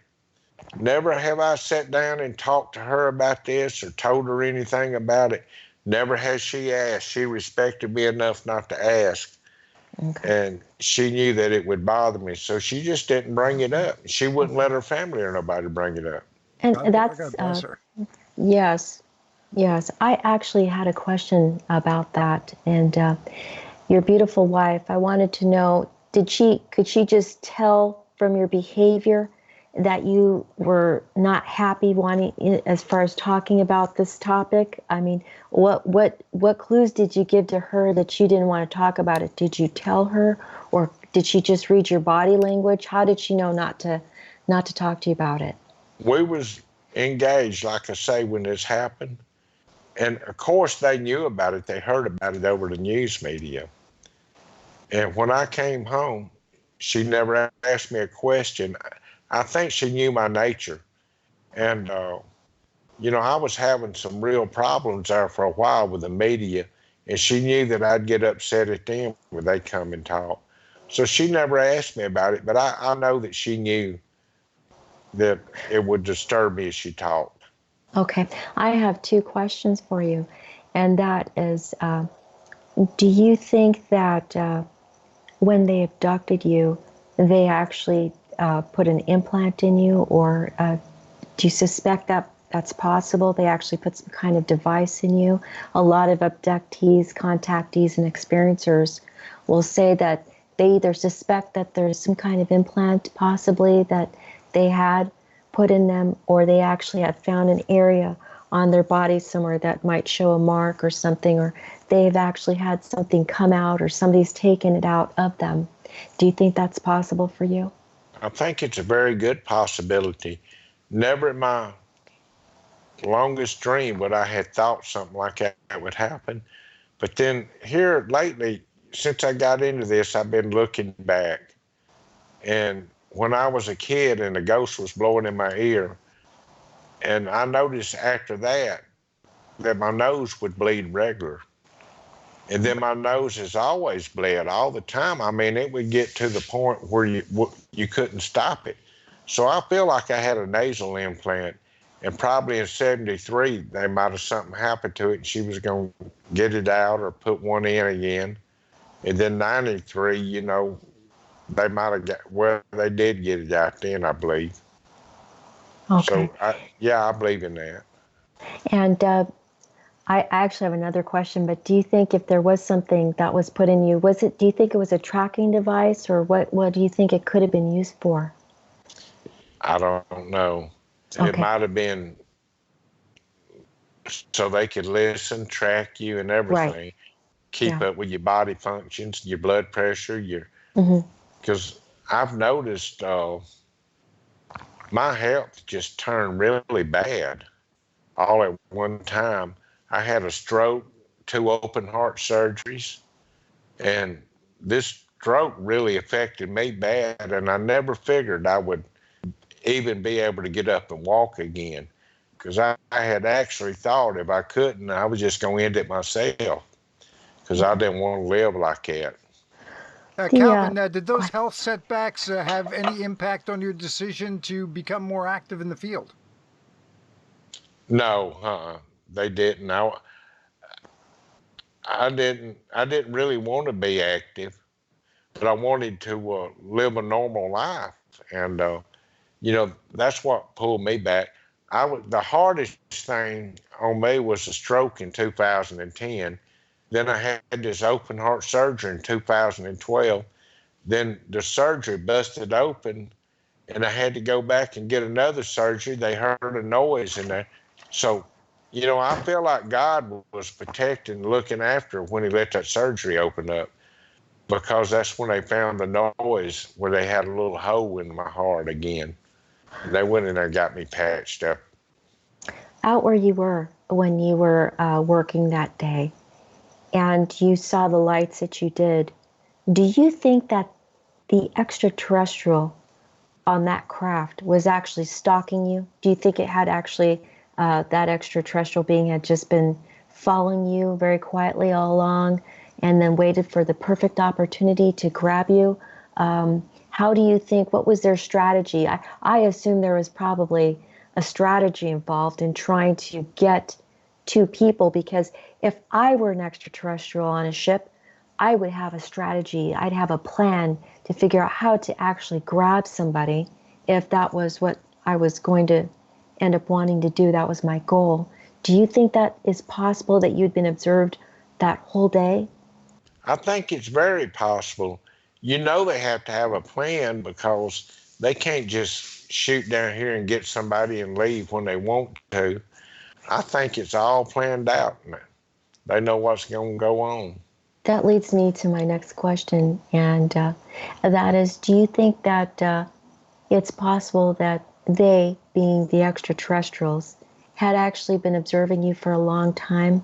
Never have I sat down and talked to her about this or told her anything about it. Never has she asked. She respected me enough not to ask. Okay. And she knew that it would bother me. So she just didn't bring it up. She wouldn't let her family or nobody bring it up. And God that's, bless her. yes, yes. I actually had a question about that. And your beautiful wife, I wanted to know, could she just tell from your behavior that you were not happy wanting, as far as talking about this topic? I mean, what clues did you give to her that you didn't want to talk about it? Did you tell her, or did she just read your body language? How did she know not to talk to you about it? We was engaged, like I say, when this happened. And of course they knew about it. They heard about it over the news media. And when I came home, she never asked me a question. I think she knew my nature. And, I was having some real problems there for a while with the media. And she knew that I'd get upset at them when they come and talk. So she never asked me about it. But I know that she knew that it would disturb me as she talked. Okay, I have two questions for you, and that is, do you think that when they abducted you, they actually put an implant in you, or do you suspect that that's possible? They actually put some kind of device in you. A lot of abductees, contactees, and experiencers will say that they either suspect that there's some kind of implant possibly that they had put in them, or they actually have found an area on their body somewhere that might show a mark or something, or they've actually had something come out, or somebody's taken it out of them. Do you think that's possible for you? I think it's a very good possibility. Never in my longest dream would I have thought something like that would happen. But then here lately, since I got into this, I've been looking back. And when I was a kid and the ghost was blowing in my ear, and I noticed after that my nose would bleed regular. And then my nose has always bled all the time. I mean, it would get to the point where you couldn't stop it. So I feel like I had a nasal implant, and probably in '73 they might have something happened to it, and she was going to get it out or put one in again. And then 93, they might have got, well, they did get it out then, I believe. Okay. So, yeah, I believe in that. And I actually have another question, but do you think if there was something that was put in you, do you think it was a tracking device, or what do you think it could have been used for? I don't know. It Okay. might have been so they could listen, track you, and Right. everything, keep Yeah. up with your body functions, your blood pressure, Hmm. because I've noticed my health just turned really bad all at one time. I had a stroke, two open heart surgeries, and this stroke really affected me bad. And I never figured I would even be able to get up and walk again because I had actually thought if I couldn't, I was just going to end it myself because I didn't want to live like that. The Calvin, did go those ahead. health setbacks have any impact on your decision to become more active in the field? No, they didn't. I didn't really want to be active, but I wanted to live a normal life, and that's what pulled me back. The hardest thing on me was a stroke in 2010. Then I had this open heart surgery in 2012. Then the surgery busted open, and I had to go back and get another surgery. They heard a noise in there. So, I feel like God was protecting, looking after when He let that surgery open up because that's when they found the noise where they had a little hole in my heart again. And they went in there and got me patched up. Out where you were when you were working that day, and you saw the lights that you did, do you think that the extraterrestrial on that craft was actually stalking you? Do you think it had actually, that extraterrestrial being had just been following you very quietly all along and then waited for the perfect opportunity to grab you? How do you think, what was their strategy? I assume there was probably a strategy involved in trying to get to people, because if I were an extraterrestrial on a ship, I would have a strategy. I'd have a plan to figure out how to actually grab somebody if that was what I was going to end up wanting to do. That was my goal. Do you think that is possible, that you'd been observed that whole day? I think it's very possible. They have to have a plan because they can't just shoot down here and get somebody and leave when they want to. I think it's all planned out. They know what's going to go on. That leads me to my next question, and that is, do you think that it's possible that they, being the extraterrestrials, had actually been observing you for a long time?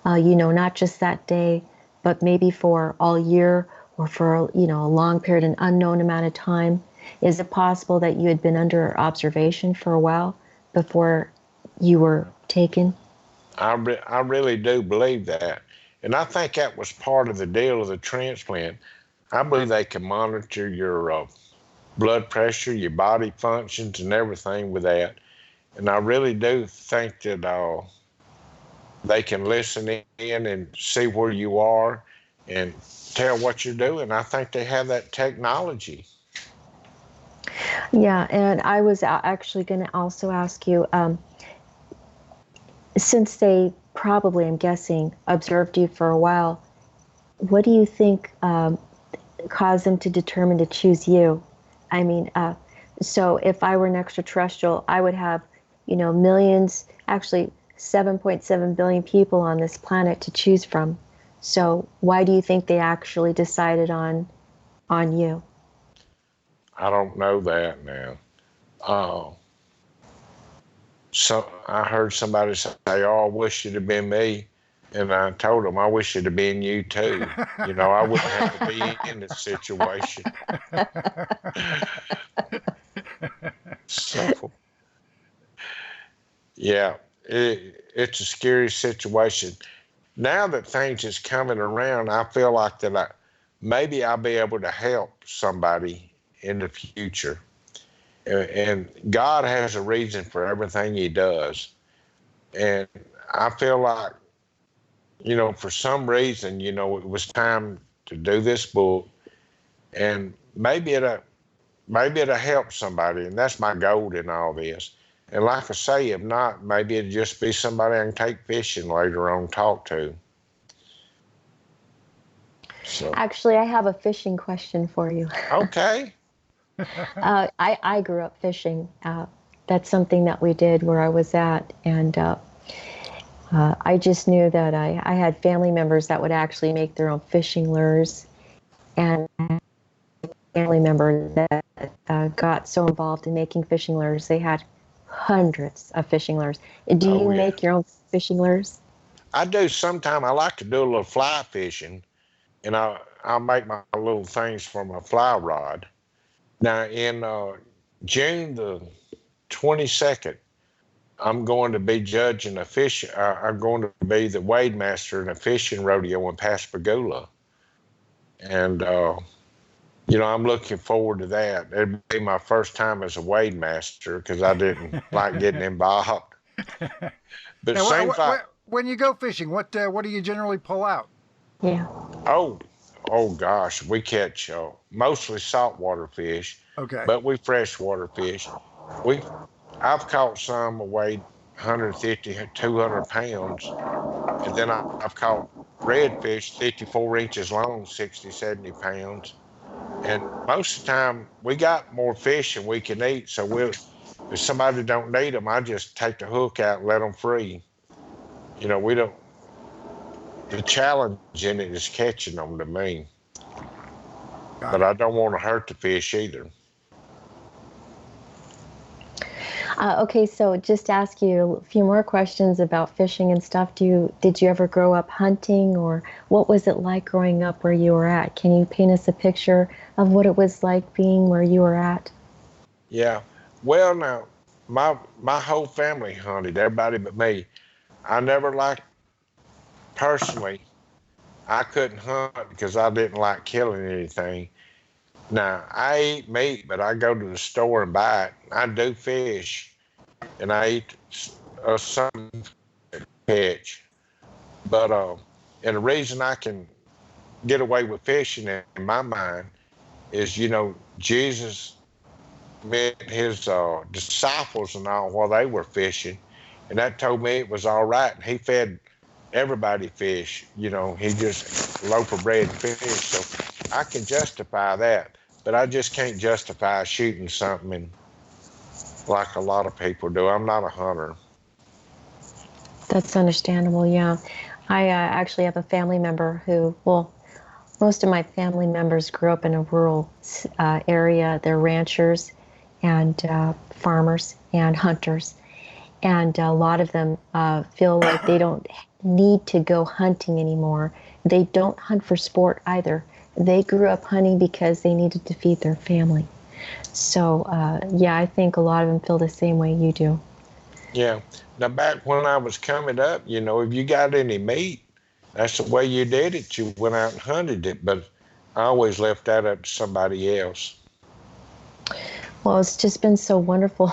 Not just that day, but maybe for all year, or for, a long period, an unknown amount of time? Is it possible that you had been under observation for a while before you were taken? I really do believe that. And I think that was part of the deal of the transplant. I believe they can monitor your blood pressure, your body functions, and everything with that. And I really do think that they can listen in and see where you are and tell what you're doing. I think they have that technology. Yeah, and I was actually going to also ask you, since they probably, I'm guessing, observed you for a while, what do you think caused them to determine to choose you? I mean, so if I were an extraterrestrial, I would have, millions, actually 7.7 billion people on this planet to choose from. So why do you think they actually decided on you? I don't know that now. Uh, so I heard somebody say, "Oh, I wish it had been me," and I told them, "I wish it had been you too." I wouldn't have to be in this situation. So yeah, it's a scary situation. Now that things is coming around, I feel like that maybe I'll be able to help somebody in the future. And God has a reason for everything He does. And I feel like, for some reason, it was time to do this book, and maybe it'll help somebody, and that's my goal in all this. And like I say, if not, maybe it'll just be somebody I can take fishing later on, talk to. So Actually, I have a fishing question for you. okay, I grew up fishing. That's something that we did where I was at, and I just knew that I had family members that would actually make their own fishing lures, and family member that got so involved in making fishing lures, they had hundreds of fishing lures. Do you oh yeah, make your own fishing lures? I do. Sometime I like to do a little fly fishing, and I'll make my little things from a fly rod. Now in June the 22nd, I'm going to be judging a fish. I'm going to be the wade master in a fishing rodeo in Pascagoula, and I'm looking forward to that. It'll be my first time as a wade master because I didn't like getting involved. But Now, seems like when you go fishing, what do you generally pull out? Yeah. oh gosh, we catch mostly saltwater fish, Okay. but we freshwater fish. We I've caught some that weighed 150, 200 pounds, and then I've caught redfish 54 inches long, 60, 70 pounds. And most of the time, we got more fish than we can eat. So if somebody don't need them, I just take the hook out and let them free. We don't. The challenge in it is catching them to me, Got but it. I don't want to hurt the fish either. Okay, so just ask you a few more questions about fishing and stuff. Did you ever grow up hunting, or what was it like growing up where you were at? Can you paint us a picture of what it was like being where you were at? Yeah. Well, now my whole family hunted, everybody but me. I never liked personally. I couldn't hunt because I didn't like killing anything. Now I eat meat, but I go to the store and buy it. I do fish, and I eat some catch. But and the reason I can get away with fishing in my mind is, Jesus met his disciples and all while they were fishing, and that told me it was all right. And he fed everybody fish. He just loaf of bread and fish. So I can justify that, but I just can't justify shooting something like a lot of people do. I'm not a hunter. That's understandable, yeah. I actually have a family member who, well, most of my family members grew up in a rural area. They're ranchers and farmers and hunters. And a lot of them feel like they don't need to go hunting anymore. They don't hunt for sport either. They grew up hunting because they needed to feed their family. So, yeah, I think a lot of them feel the same way you do. Yeah. Now, back when I was coming up, if you got any meat, that's the way you did it. You went out and hunted it, but I always left that up to somebody else. Well, it's just been so wonderful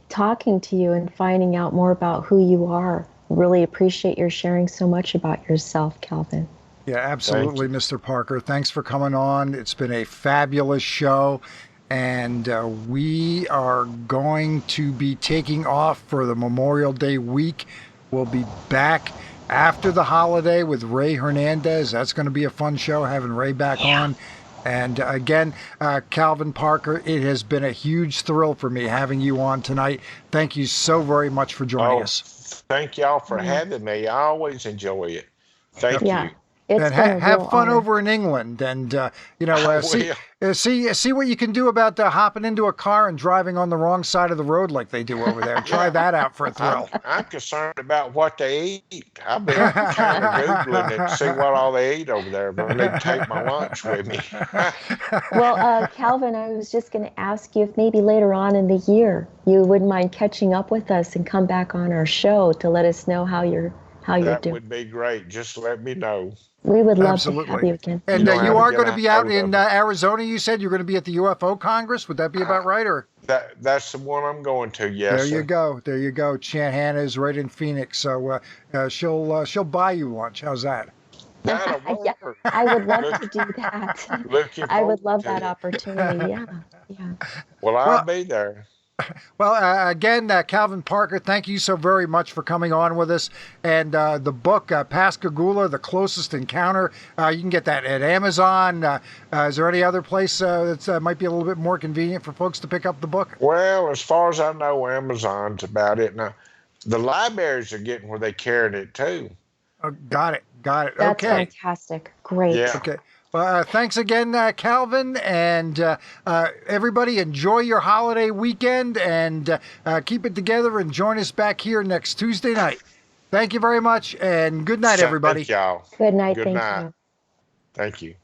talking to you and finding out more about who you are. Really appreciate your sharing so much about yourself, Calvin. Yeah, Thank absolutely, you. Mr. Parker. Thanks for coming on. It's been a fabulous show. And we are going to be taking off for the Memorial Day week. We'll be back after the holiday with Ray Hernandez. That's going to be a fun show, having Ray back on. And again, Calvin Parker, it has been a huge thrill for me having you on tonight. Thank you so very much for joining us. Thank y'all for having me. I always enjoy it. Thank Yeah, you. it's And been a have real fun honor. over in England, and I see will. see what you can do about hopping into a car and driving on the wrong side of the road like they do over there. Try Yeah. that out for a I'm thrill. I'm concerned about what they eat. I've been kind of Googling it to see what all they eat over there, but I need to take my lunch with me. Well, Calvin, I was just going to ask you if maybe later on in the year you wouldn't mind catching up with us and come back on our show to let us know how you're That doing. would be great. Just let me know. We would love to have Absolutely. you again. And You know how you to are get going to a be out hold in of me. Arizona. You said you're going to be at the UFO Congress. Would that be about right? Or That's the one I'm going to. Yes, there you sir. go. There you go. Chant Hannah is right in Phoenix, so she'll buy you lunch. How's that? That'll Yeah, work. I would love Look, to do that. looking I would forward love that to opportunity. it. Yeah, yeah. Well, I'll Well, be there. Again, Calvin Parker, thank you so very much for coming on with us. And the book, Pascagoula, The Closest Encounter, you can get that at Amazon. Is there any other place that might be a little bit more convenient for folks to pick up the book? Well, as far as I know, Amazon's about it now. The libraries are getting where they carrying it too. Oh, got it. Got it. That's Okay. fantastic. Great. Yeah. Okay. Well, thanks again, Calvin, and everybody. Enjoy your holiday weekend and keep it together. And join us back here next Tuesday night. Thank you very much, and good night, everybody. Thank y'all. Good night. Good Thank night. you. Thank you.